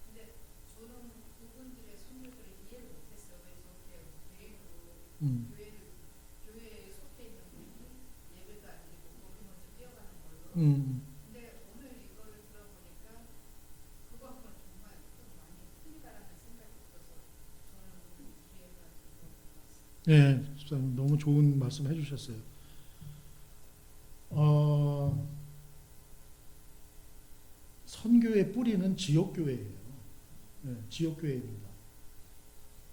근데 저는 그분들의 선교들을 이해를 못했어요. 왜 저렇게 개인으로 교회에 속해 있는 분이 예배도 안 드리고 거기 먼저 뛰어가는 걸로. 근데 오늘 이거를 들어보니까 그거하고는 정말 좀 많이 틀리다라는 생각이 들어서 저는 오늘 이 기회가 좀 좋았습니다. 예, 집사님 너무 좋은 말씀 해주셨어요. 선교의 뿌리는 지역교회예요. 네, 지역교회입니다.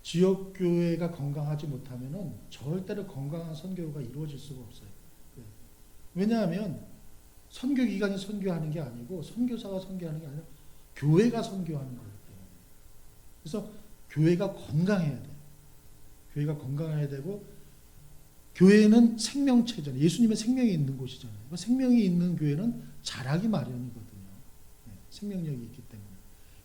지역교회가 건강하지 못하면은 절대로 건강한 선교가 이루어질 수가 없어요. 네. 왜냐하면 선교기관이 선교하는 게 아니고 선교사가 선교하는 게 아니라 교회가 선교하는 거예요. 그래서 교회가 건강해야 돼요. 교회가 건강해야 되고 교회는 생명체잖아요. 예수님의 생명이 있는 곳이잖아요. 생명이 있는 교회는 자라기 마련이거든요. 네, 생명력이 있기 때문에.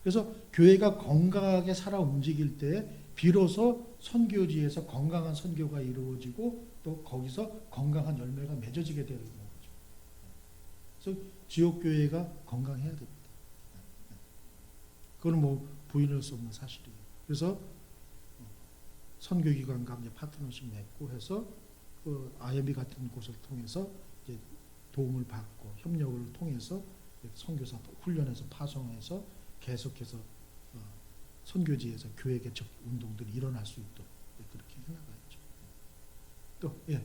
그래서 교회가 건강하게 살아 움직일 때 비로소 선교지에서 건강한 선교가 이루어지고 또 거기서 건강한 열매가 맺어지게 되는 거죠. 그래서 지역교회가 건강해야 됩니다. 그건 뭐 부인할 수 없는 사실이에요. 그래서 선교기관과 이제 파트너십 맺고 해서 그 IMB 같은 곳을 통해서 이제 도움을 받고 협력을 통해서 선교사 훈련해서 파송해서 계속해서 선교지에서 교회 개척 운동들이 일어날 수 있도록 그렇게 해나가야죠. 또 예.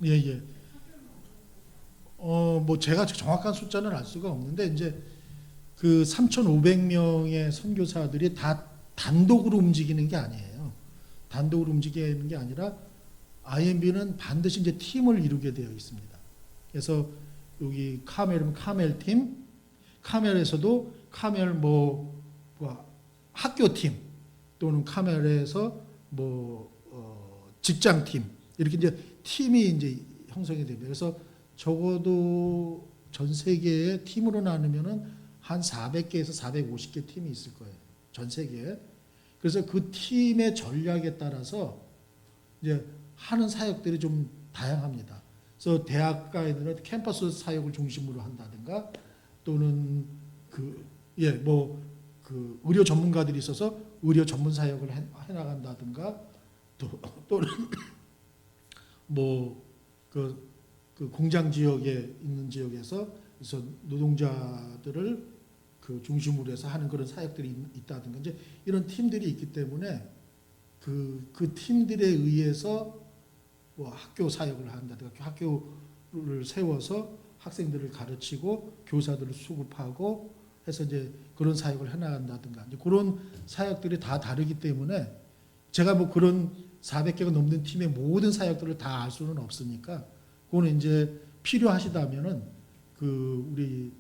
예, 예. 뭐 제가 정확한 숫자는 알 수가 없는데 이제 그 3,500명의 선교사들이 다 단독으로 움직이는 게 아니에요. 단독으로 움직이는 게 아니라 IMB는 반드시 이제 팀을 이루게 되어 있습니다. 그래서 여기 카멜은 카멜 팀, 카멜에서도 카멜 뭐 학교 팀 또는 카멜에서 직장 팀 이렇게 이제 팀이 이제 형성이 됩니다. 그래서 적어도 전 세계의 팀으로 나누면은 한 400개에서 450개 팀이 있을 거예요. 전 세계에. 그래서 그 팀의 전략에 따라서 이제 하는 사역들이 좀 다양합니다. 그래서 대학가에는 캠퍼스 사역을 중심으로 한다든가 또는 의료 전문가들이 있어서 의료 전문 사역을 해 나간다든가 또는 그 공장 지역에 있는 지역에서 그래서 노동자들을 그 중심으로 해서 하는 그런 사역들이 있다든가 이제 이런 팀들이 있기 때문에 그 팀들에 의해서 뭐 학교 사역을 한다든가 학교를 세워서 학생들을 가르치고 교사들을 수급하고 해서 이제 그런 사역을 해나간다든가 이제 그런 사역들이 다 다르기 때문에 제가 뭐 그런 400개가 넘는 팀의 모든 사역들을 다 알 수는 없으니까 그거는 이제 필요하시다면은 그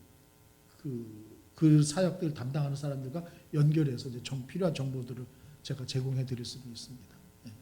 사역들 담당하는 사람들과 연결해서 이제 필요한 정보들을 제가 제공해 드릴 수는 있습니다. 네.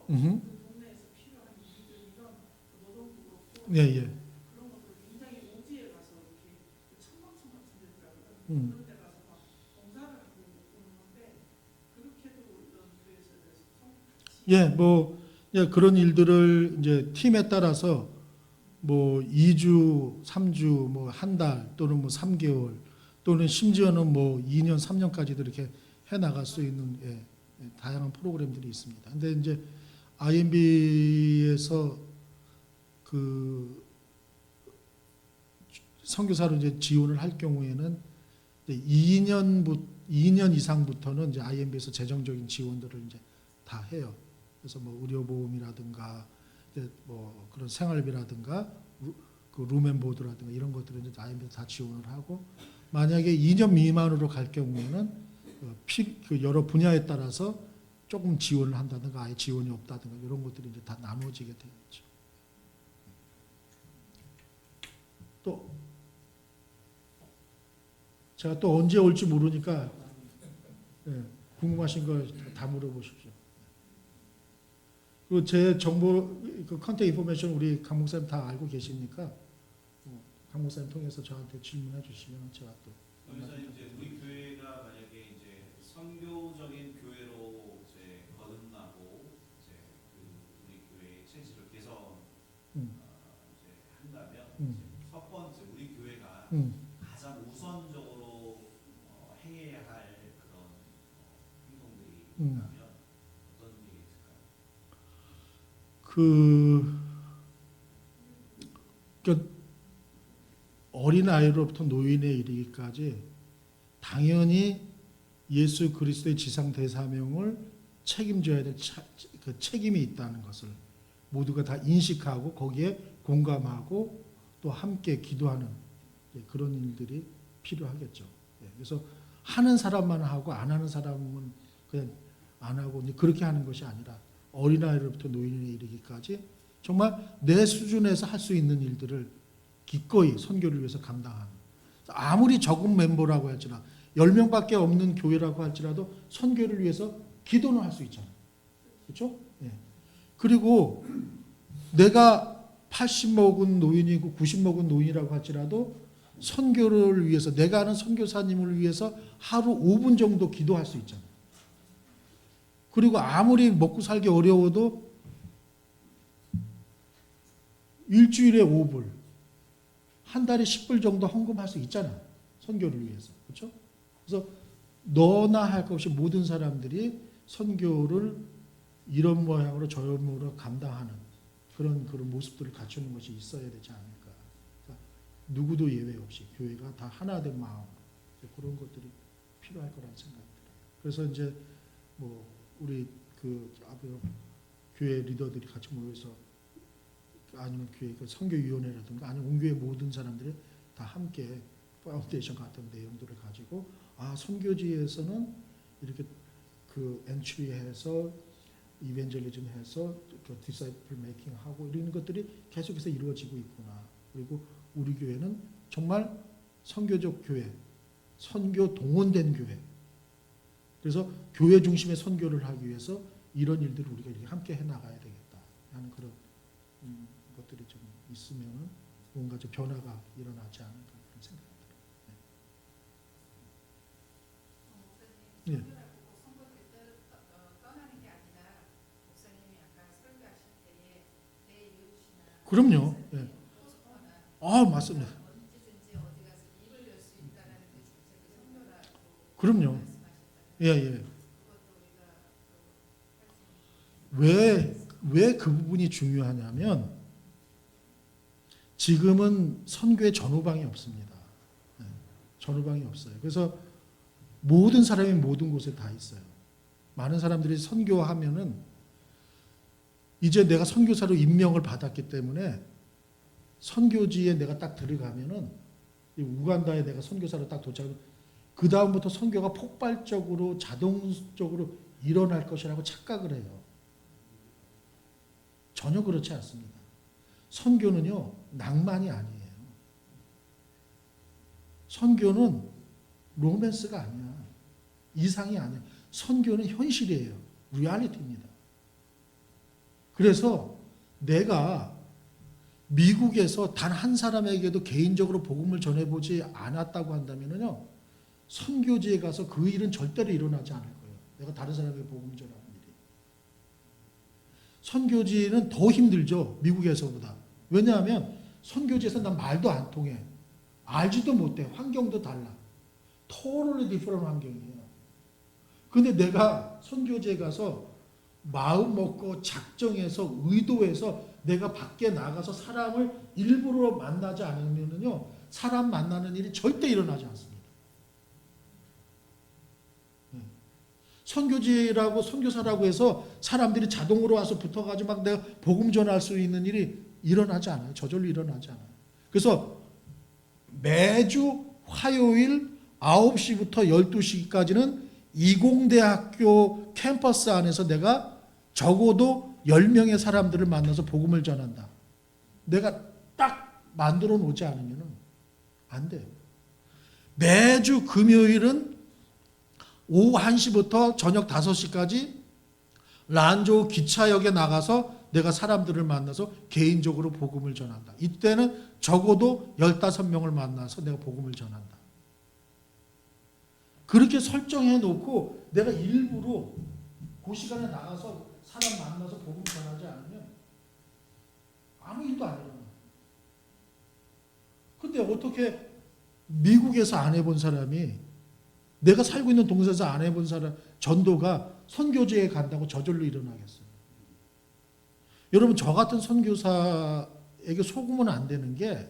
동네에서 필요한 일들 이런 노동도 그렇고 예, 예. 그런 것들 굉장히 오지에 가서 이렇게 천막청 같은 데더라고요. 그런 데 가서 막 봉사를 하고 오는 건데 그렇게도 이런 교회에서 같이 예, 뭐 그런 일들을 이제 팀에 따라서 뭐 2주, 3주, 뭐 한 달 또는 뭐 3개월 또는 심지어는 뭐 2년, 3년까지도 이렇게 해 나갈 수 있는 다양한 프로그램들이 있습니다. 근데 이제 IMB에서 그 선교사로 이제 지원을 할 경우에는 2년 이상부터는 이제 IMB에서 재정적인 지원들을 이제 다 해요. 그래서 뭐 의료보험이라든가 뭐 그런 생활비라든가 그 룸앤보드라든가 이런 것들을 이제 IMB에서 다 지원을 하고, 만약에 2년 미만으로 갈 경우에는 그 여러 분야에 따라서 조금 지원을 한다든가 아예 지원이 없다든가 이런 것들이 이제 다 나눠지게 되겠죠. 또 제가 또 언제 올지 모르니까 궁금하신 거 다 물어보십시오. 그리고 제 정보, 그 컨택 인포메이션 우리 강 목사님 다 알고 계시니까 강 목사님 통해서 저한테 질문해 주시면 제가 또. 그래서 이제 우리 교회가 만약에 이제 선교적인 교회로 이제 거듭나고 이제 그 우리 교회의 체질을 개선 이제 한다면 이제 첫 번째 우리 교회가 가장 우선적으로 행해야 할 그런 행동들이 있다면 어떤 게 있을까요? 그러니까 어린 아이로부터 노인에 이르기까지 당연히 예수 그리스도의 지상 대사명을 책임져야 될 그 책임이 있다는 것을 모두가 다 인식하고 거기에 공감하고 또 함께 기도하는 그런 일들이 필요하겠죠. 그래서 하는 사람만 하고 안 하는 사람은 그냥 안 하고 그렇게 하는 것이 아니라 어린아이로부터 노인에 이르기까지 정말 내 수준에서 할 수 있는 일들을 기꺼이 선교를 위해서 감당하는, 아무리 적은 멤버라고 할지라도 10명밖에 없는 교회라고 할지라도 선교를 위해서 기도는 할 수 있잖아요. 그렇죠? 그리고 내가 80 먹은 노인이고 90 먹은 노인이라고 할지라도 선교를 위해서, 내가 아는 선교사님을 위해서 하루 5분 정도 기도할 수 있잖아요. 그리고 아무리 먹고 살기 어려워도 일주일에 5불, 한 달에 10불 정도 헌금할 수 있잖아요. 선교를 위해서. 그렇죠? 그래서 너나 할 것 없이 모든 사람들이 선교를 이런 모양으로 저런 모양으로 감당하는 그런 모습들을 갖추는 것이 있어야 되지 않을까. 그러니까 누구도 예외 없이 교회가 다 하나된 마음, 그런 것들이 필요할 거라는 생각이 들어요. 그래서 이제 뭐 우리 그 교회 리더들이 같이 모여서, 아니면 교회 그 선교위원회라든가 아니면 온 교회 모든 사람들이 다 함께 파운데이션 같은 내용들을 가지고, 선교지에서는 이렇게 그 엔트리해서 이벤젤리즘 해서 그 디사이플 메이킹 하고 이런 것들이 계속해서 이루어지고 있구나. 그리고 우리 교회는 정말 선교적 교회, 선교 동원된 교회. 그래서 교회 중심의 선교를 하기 위해서 이런 일들을 우리가 이렇게 함께 해 나가야 되겠다 하는 그런 것들이 좀 있으면 뭔가 좀 변화가 일어나지 않을까 그런 생각이 들어요. 네. 그럼요. 네. 맞습니다. 그럼요. 예. 왜 그 부분이 중요하냐면 지금은 선교의 전후방이 없습니다. 전후방이 없어요. 그래서 모든 사람이 모든 곳에 다 있어요. 많은 사람들이 선교하면은 이제 내가 선교사로 임명을 받았기 때문에 선교지에 내가 딱 들어가면은 우간다에 내가 선교사로 딱 도착하면 그 다음부터 선교가 폭발적으로 자동적으로 일어날 것이라고 착각을 해요. 전혀 그렇지 않습니다. 선교는요, 낭만이 아니에요. 선교는 로맨스가 아니야. 이상이 아니야. 선교는 현실이에요. 리얼리티입니다. 그래서 내가 미국에서 단 한 사람에게도 개인적으로 복음을 전해보지 않았다고 한다면요, 선교지에 가서 그 일은 절대로 일어나지 않을 거예요. 내가 다른 사람에게 복음 전하는 일이. 선교지는 더 힘들죠, 미국에서보다. 왜냐하면 선교지에서 난 말도 안 통해. 알지도 못해. 환경도 달라. totally different 환경이에요. 근데 내가 선교지에 가서 마음 먹고 작정해서 의도해서 내가 밖에 나가서 사람을 일부러 만나지 않으면요, 사람 만나는 일이 절대 일어나지 않습니다. 선교지라고 선교사라고 해서 사람들이 자동으로 와서 붙어가지고 막 내가 복음 전할 수 있는 일이 일어나지 않아요. 저절로 일어나지 않아요. 그래서 매주 화요일 9시부터 12시까지는 이공대학교 캠퍼스 안에서 내가 적어도 10명의 사람들을 만나서 복음을 전한다. 내가 딱 만들어 놓지 않으면 안 돼요. 매주 금요일은 오후 1시부터 저녁 5시까지 란조 기차역에 나가서 내가 사람들을 만나서 개인적으로 복음을 전한다. 이때는 적어도 15명을 만나서 내가 복음을 전한다. 그렇게 설정해 놓고 내가 일부러 그 시간에 나가서 사람 만나서 복음 전하지 않으면 아무 일도 안 일어나요. 근데 어떻게 미국에서 안 해본 사람이, 내가 살고 있는 동네에서 안 해본 사람 전도가 선교지에 간다고 저절로 일어나겠어요? 여러분, 저 같은 선교사에게 속으면 안 되는 게,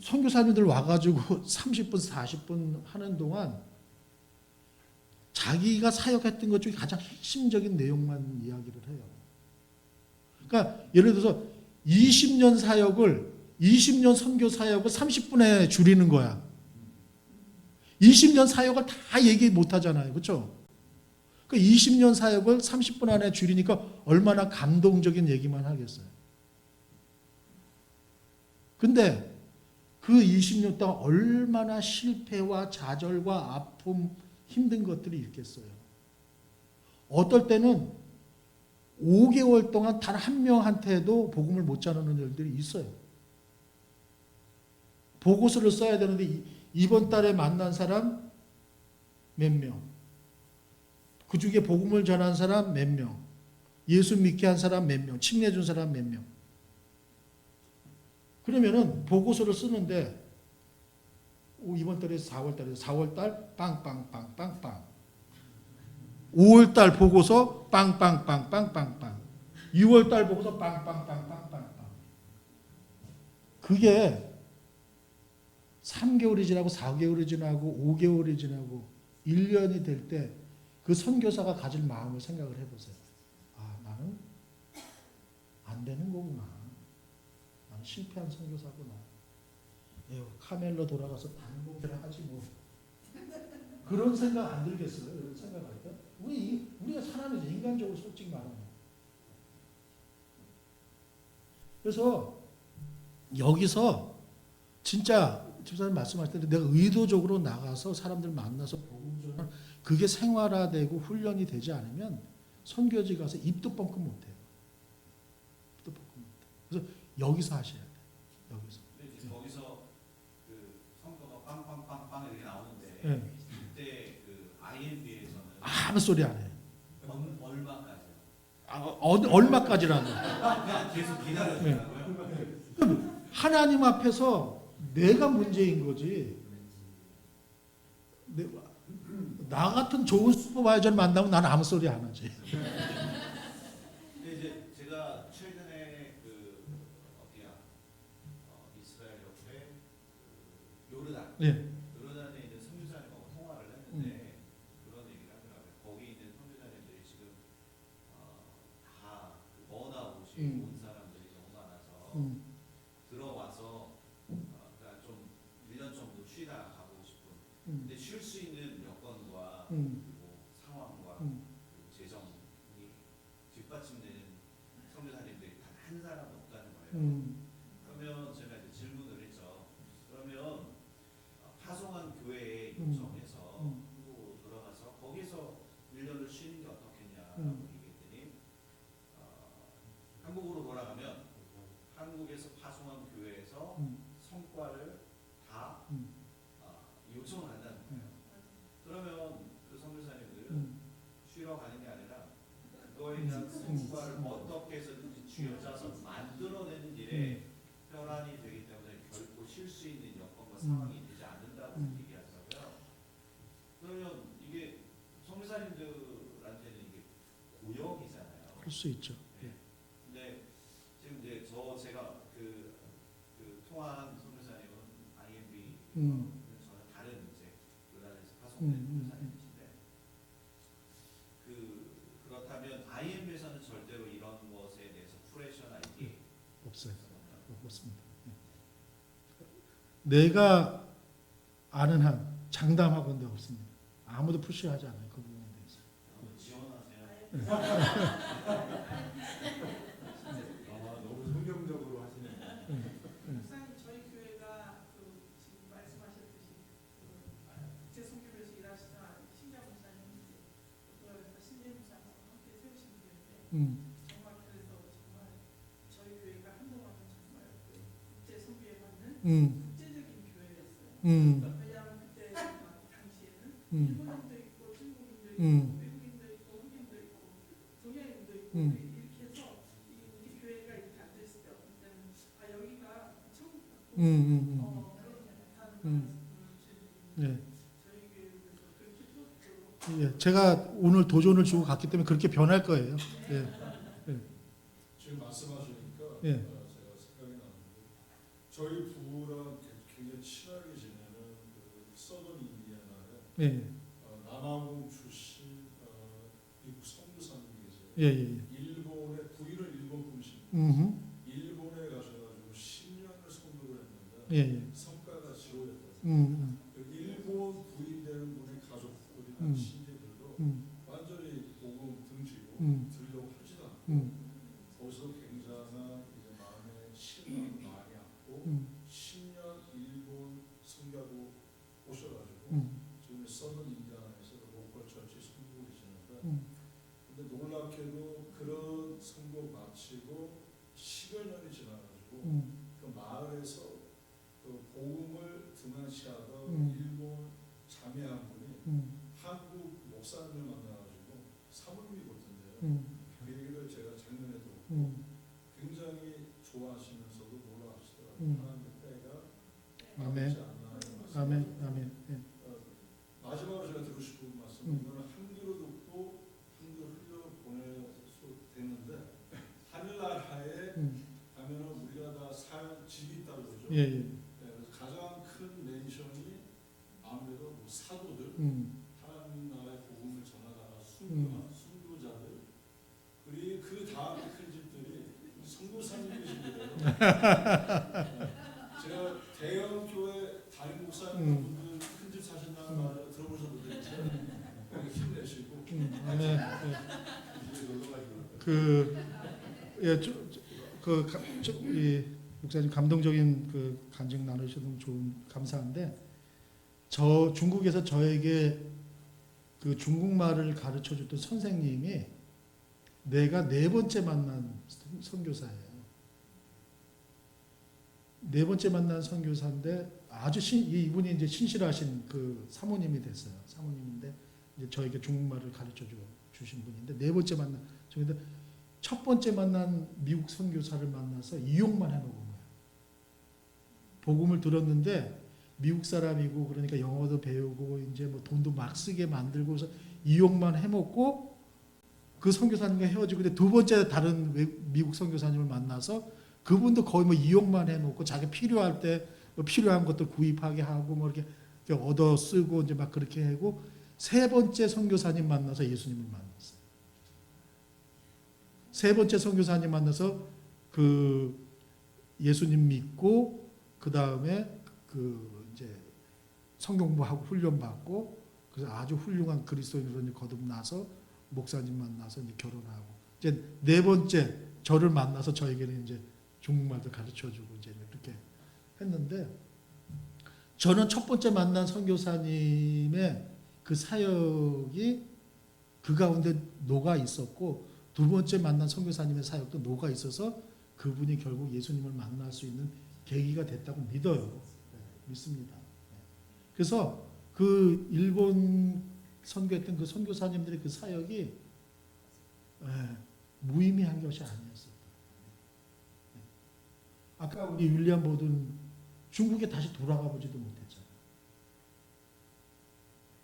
선교사님들 와가지고 30분, 40분 하는 동안 자기가 사역했던 것 중에 가장 핵심적인 내용만 이야기를 해요. 그러니까 예를 들어서 20년 선교 사역을 30분에 줄이는 거야. 20년 사역을 다 얘기 못 하잖아요. 그렇죠? 그러니까 20년 사역을 30분 안에 줄이니까 얼마나 감동적인 얘기만 하겠어요. 근데 그 20년 동안 얼마나 실패와 좌절과 아픔, 힘든 것들이 있겠어요. 어떨 때는 5개월 동안 단 한 명한테도 복음을 못 전하는 일들이 있어요. 보고서를 써야 되는데 이번 달에 만난 사람 몇 명, 그 중에 복음을 전한 사람 몇 명, 예수 믿게 한 사람 몇 명, 침례준 사람 몇 명. 그러면은 보고서를 쓰는데 이번 달에서 4월달 빵빵빵빵빵, 5월달 보고서 빵빵빵빵빵빵, 6월달 보고서 빵빵빵빵빵빵. 그게 3개월이 지나고 4개월이 지나고 5개월이 지나고 1년이 될 때 그 선교사가 가질 마음을 생각을 해보세요. 아, 나는 안 되는 거구나. 나는 실패한 선교사구나. 에휴, 카멜로 돌아가서 단복이라 하지 뭐. 그런 생각 안 들겠어요? 이런 생각할 때? 우리가 사람이지, 인간적으로 솔직히 말하면. 그래서 여기서 진짜 집사님 말씀하실 때 내가 의도적으로 나가서 사람들 만나서 복음 전하는, 그게 생활화되고 훈련이 되지 않으면 선교지 가서 입도 뻥끗 못해요. 입도 뻥끗 못해요. 그래서 여기서 하셔야 돼요. 여기서. 근데 이제 거기서 그 성도가 빵빵빵빵 이렇게 나오는데 네. 그때 그 IMB에서는 아무 소리 안 해요. 얼마까지요? 얼마까지라는. 그냥 계속 기다려주더라고요. 하나님 앞에서 내가 문제인 거지. 나 같은 좋은 슈퍼바이저를 만나면 나는 아무 소리 안 하지. 근데 이제 제가 최근에 그 어디야 이스라엘 옆에 그 요르단, 예. 요르단에 있는 선교사님하고 통화를 했는데 그런 얘기를 하더라고요. 거기 있는 선교사님들이 지금 다 번아웃이 온 사람들이 너무 많아서 들어와서 그러니까 좀 1년 정도 쉬다 가고 싶은. 근데 쉴 수 있는 여건과 그리고 상황과 그리고 재정이 뒷받침되는 선교사님들이 단 한 사람도 없다는 거예요. 그러면 제가 이제 질문을 했죠. 그러면 파송한 교회에 요청해서 한국으로 돌아가서 거기서 1년을 쉬는 게 어떻겠냐라고 얘기했더니 한국으로 돌아가면 한국에서 파송한 교회에서 성과를 다 요청을 한다는 거예요. 그러면 그 선교사님들은 쉬러 가는 게 아니라 그거에 대한 성과를 어떻게 해서든지 쥐어짜서 만들어내는 일에 혈안이 되기 때문에 결코 쉴 수 있는 여건과 상황이 되지 않는다고 얘기하더라고요. 그러면 이게 선교사님들한테는 이게 고역이잖아요. 그럴 수 있죠. 네. 근데 지금 이제 제가 그 통화한 선교사님은 IMB 저는 다른 이제 요단에서 파송된 선교사님이신데 없습니다. 내가 아는 한 장담하건대 없습니다. 아무도 푸시하지 않아요. 그 부분에 대해서. 너무 성경적으로 하시네요. 목사님 저희 교회가 그 지금 말씀하셨듯이 국제 선교에서 일하시던 신자 목사님 독도에서 신재 목사님하고 함께 세우신 교회인데 정말 그래서 정말 저희 교회가 한동안은 정말 그 국제 선교에 받는 국제적인 교회였어요. 왜냐하면 그때 당시에는 일본인도 있고 중국인도 있고 외국인도 있고 흑인도 있고 동양인도 있고 이렇게 해서 우리 교회가 이렇게 앉아있을 때 어떤 때는 여기가 천국 같고 그런 듯한 네. 저희 교회에서 그렇게 또 예, 제가 오늘 도전을 주고 갔기 때문에 그렇게 변할 거예요. 예. 지금 말씀하시니까 예. 제가 생각이 나는데 저희 부부랑 굉장히 친하게 지내는 그 서던 인디애나에 예. 남아공 출신 미국 선교사님이 계세요. 예. 예. 일본의 부인은 일본 분이십니다. 일본에 가셔가지고 10년을 선교를 했는데 예. 예. 성과가 지로였다고. 일본 부인 되는 분의 가족들이나 친지들도 완전히 복음 등지고 들으려고 하지도 않고 거기서 굉장한 이제 마음의 실망을 많이 안고 10년 일본 선교하고 오셔가지고 지금 서던 인디아나에서 로컬 처치 선교를 계시는데 근데 놀랍게도 그런 선교 마치고 10여 년이 지나가지고 그 마을에서 그 복음을 등한시하던 일본 자매 한 분이 한국 목사님을 만나가지고 사모님이 그렇던데요. 그 얘기를 제가 작년에 들었고 굉장히 좋아하시면서도 놀라시더라고요. 하나님의 때가 아멘. 있지 않나 이런 말씀. 아멘. 아멘. 예. 마지막으로 제가 드리고 싶은 말씀은 이거는 한 귀로 듣고 한 귀로 흘려 보내서 되는데 하늘나라에 가면은 우리가 다 살 집이 있다고 그러죠. 예. 예. 네, 그래서 가장 큰 멘션이 아무래도 뭐 사도들, 하나님 나라의 복음을 전하다가 순교자들, 그리고 그 다음에 큰 집들이 선교사님이신데요. 제가 대형 교회 담임 목사님 분들 큰 집 사신다는 말 들어보셔도 되겠어요. 거기 힘내시고. 아멘. 이제 놀러 가시고. 이 목사님 감동적인 그 간증 나누셔서 너무 좋은 감사한데 중국에서 저에게 그 중국말을 가르쳐 줬던 선생님이 내가 4번째 만난 선교사예요. 4번째 만난 선교사인데 아주 이분이 이제 신실하신 그 사모님이 됐어요. 사모님인데 이제 저에게 중국말을 가르쳐 주신 분인데 4번째 만난 저인데 첫 번째 만난 미국 선교사를 만나서 이용만 해놓은 거예요. 복음을 들었는데 미국 사람이고 그러니까 영어도 배우고 이제 뭐 돈도 막 쓰게 만들고서 이용만 해먹고 그 선교사님과 헤어지고 근데 두 번째 다른 미국 선교사님을 만나서 그분도 거의 뭐 이용만 해먹고 자기 필요할 때 뭐 필요한 것도 구입하게 하고 뭐 이렇게 얻어 쓰고 이제 막 그렇게 하고 세 번째 선교사님 만나서 예수님을 만났어요. 세 번째 선교사님 만나서 그 예수님 믿고 그 다음에 그 이제 성경부하고 훈련 받고 그래서 아주 훌륭한 그리스도인으로 거듭나서 목사님 만나서 이제 결혼하고 이제 4번째 저를 만나서 저에게는 이제 중국말도 가르쳐주고 이제 이렇게 했는데 저는 첫 번째 만난 선교사님의 그 사역이 그 가운데 녹아 있었고 두 번째 만난 선교사님의 사역도 녹아 있어서 그분이 결국 예수님을 만날 수 있는 계기가 됐다고 믿어요. 네, 믿습니다. 네. 그래서 그 일본 선교했던 그 선교사님들의 그 사역이 무의미한 것이 아니었어요. 네. 아까 우리 윌리엄 보든 중국에 다시 돌아가 보지도 못했잖아요.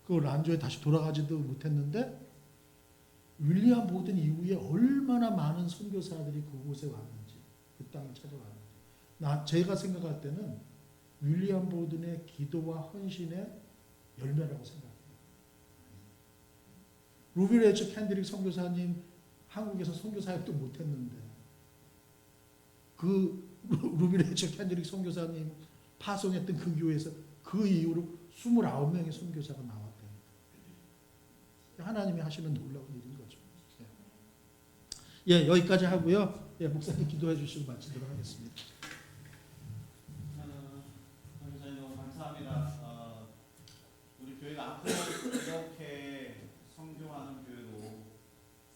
그 란조에 다시 돌아가지도 못했는데 윌리엄 보든 이후에 얼마나 많은 선교사들이 그곳에 왔는지 그 땅을 찾아왔는지 제가 생각할 때는 윌리엄 보든의 기도와 헌신의 열매라고 생각해요. 루비레츠 캔드릭 선교사님 한국에서 선교 사역도 못했는데 그 루빌 해철 캔드릭 선교사님 파송했던 그 교회에서 그 이후로 29명의 선교사가 나왔대요. 하나님이 하시는 놀라운 일인 거죠. 예, 여기까지 하고요. 예, 목사님 기도해 주시고 마치도록 하겠습니다. 선교사님 너무 감사합니다. 우리 교회가 앞으로 이렇게 성교하는 교회로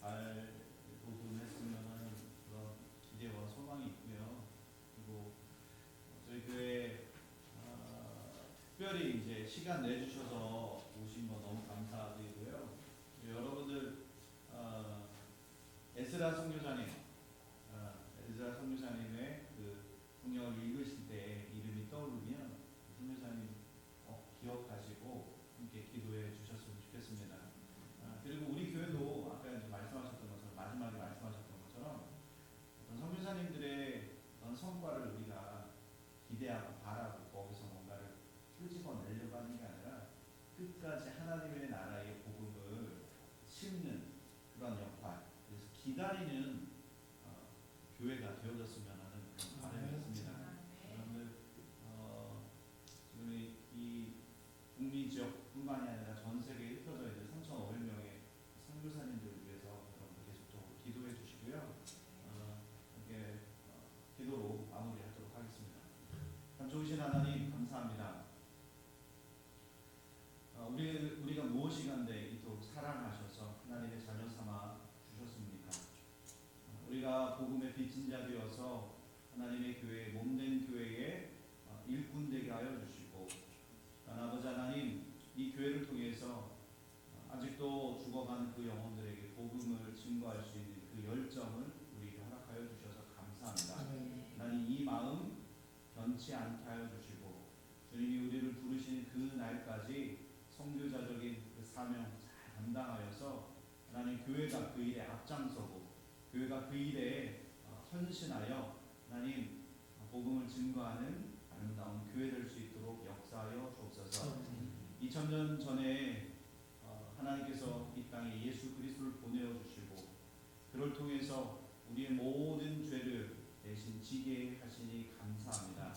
잘 도전했으면 하는 그런 기대와 소망이 있고요. 그리고 저희 교회 특별히 이제 시간 내주셔서 오신 거 너무 감사드리고요. 여러분들 에스라 선교사님의 그 성경을 읽으실 때 이름이 떠오르면 선교사님 기억하시고 함께 기도해 주셨으면 좋겠습니다. 그리고 우리 교회도 아까 이제 말씀하셨던 것처럼 마지막에 말씀하셨던 것처럼 어떤 선교사님들의 어떤 성과를 우리가 기대하고 바라고 거기서 뭔가를 끄집어내려고 하는 게 아니라 끝까지 하나님의 나라의 복음을 심는 그런 역할, 그래서 기다리는 교회가 되어졌으면 하는 그런 바람이었습니다. 여러분들 지금 이 북미 지역뿐만이 아니라 전 세계에 흩어져 있는 3,500명의 선교사님들을 위해서 여러분들 계속적으로 기도해 주시고요. 이렇게 기도로 마무리하도록 하겠습니다. 참 좋으신 하나님 감사합니다. 우리가 무엇이간데 이토록 사랑하셔서 하나님의 자녀 삼아 주셨습니까? 우리가 복음의 빚진 자 되어서 하나님의 교회 몸된 교회의 일꾼 되게 하여 주시고, 아버지 하나님 이 교회를 통해서 아직도 죽어가는 그 영혼들에게 복음을 증거할 수 있는 그 열정을 우리에게 허락하여 주셔서 감사합니다. 하나님 이 마음 변치 않게 하여 주시고, 주님이 우리를 부르신 그 날까지 선교자적인 그 사명 잘 감당하여서 하나님 교회가 그 일에 앞장서고 교회가 그 일에 헌신하여 하나님 복음을 증거하는 아름다운 교회 될 수 있도록 역사하여 주옵소서. 2000년 전에 하나님께서 이 땅에 예수 그리스도를 보내어 주시고 그를 통해서 우리의 모든 죄를 대신 지게 하시니 감사합니다.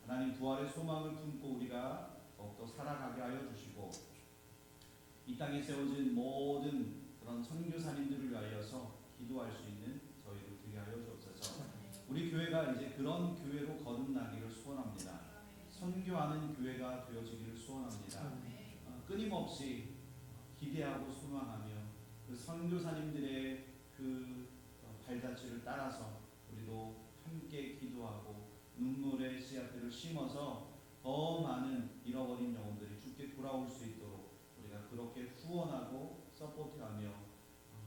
하나님 부활의 소망을 품고 우리가 더욱더 살아가게 하여 주시고, 이 땅에 세워진 모든 그런 선교사님들을 위하여서 기도할 수 있는 저희를 되게 하여 주옵소서. 우리 교회가 이제 그런 교회로 거듭나기를 소원합니다. 선교하는 교회가 되어지기를 소원합니다. 끊임없이 기대하고 소망하며 그 선교사님들의 그 발자취를 따라서 우리도 함께 기도하고 눈물의 씨앗들을 심어서 더 많은 잃어버린 영혼들이 주께 돌아올 수 있도록 우리가 그렇게 후원하고 서포트하며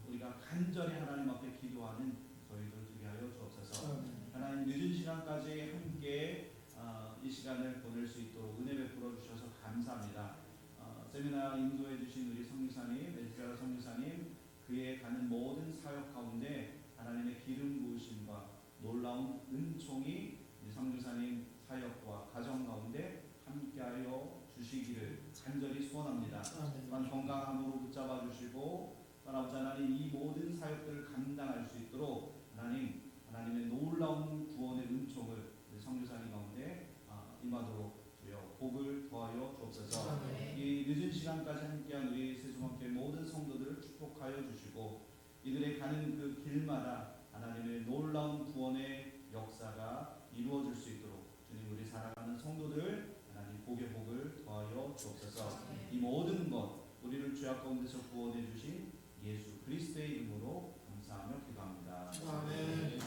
우리가 간절히 하나님 앞에 기도하는 저희들 되게 하여 주옵소서. 하나님 늦은 시간까지 함께 이 시간을 보낼 수 있도록 은혜 베풀어 주셔서 감사합니다. 세미나 인도해 주신 우리 성교사님, 에스라 성교사님, 그의 가는 모든 사역 가운데 하나님의 기름 부으심과 놀라운 은총이 성교사님 사역과 가정 가운데 함께하여 주시기를 간절히 소원합니다. 또한 건강함으로 붙잡아 주시고, 아버지 하나님 이 모든 사역들을 감당할 수 있도록 하나님의 놀라운 구원의 은총을 성교사님 가운데 임하도록 주여 복을 더하여 주옵소서. 이 늦은 시간까지 함께한 우리 세종학교의 모든 성도들을 축복하여 주시고, 이들의 가는 그 길마다 하나님의 놀라운 구원의 역사가 이루어질 수 있도록 주님 우리 살아가는 성도들 하나님 복의 복을 더하여 주옵소서. 이 모든 것 우리를 죄악 가운데서 구원해 주신 예수 그리스도의 이름으로 감사하며 기도합니다. 아멘.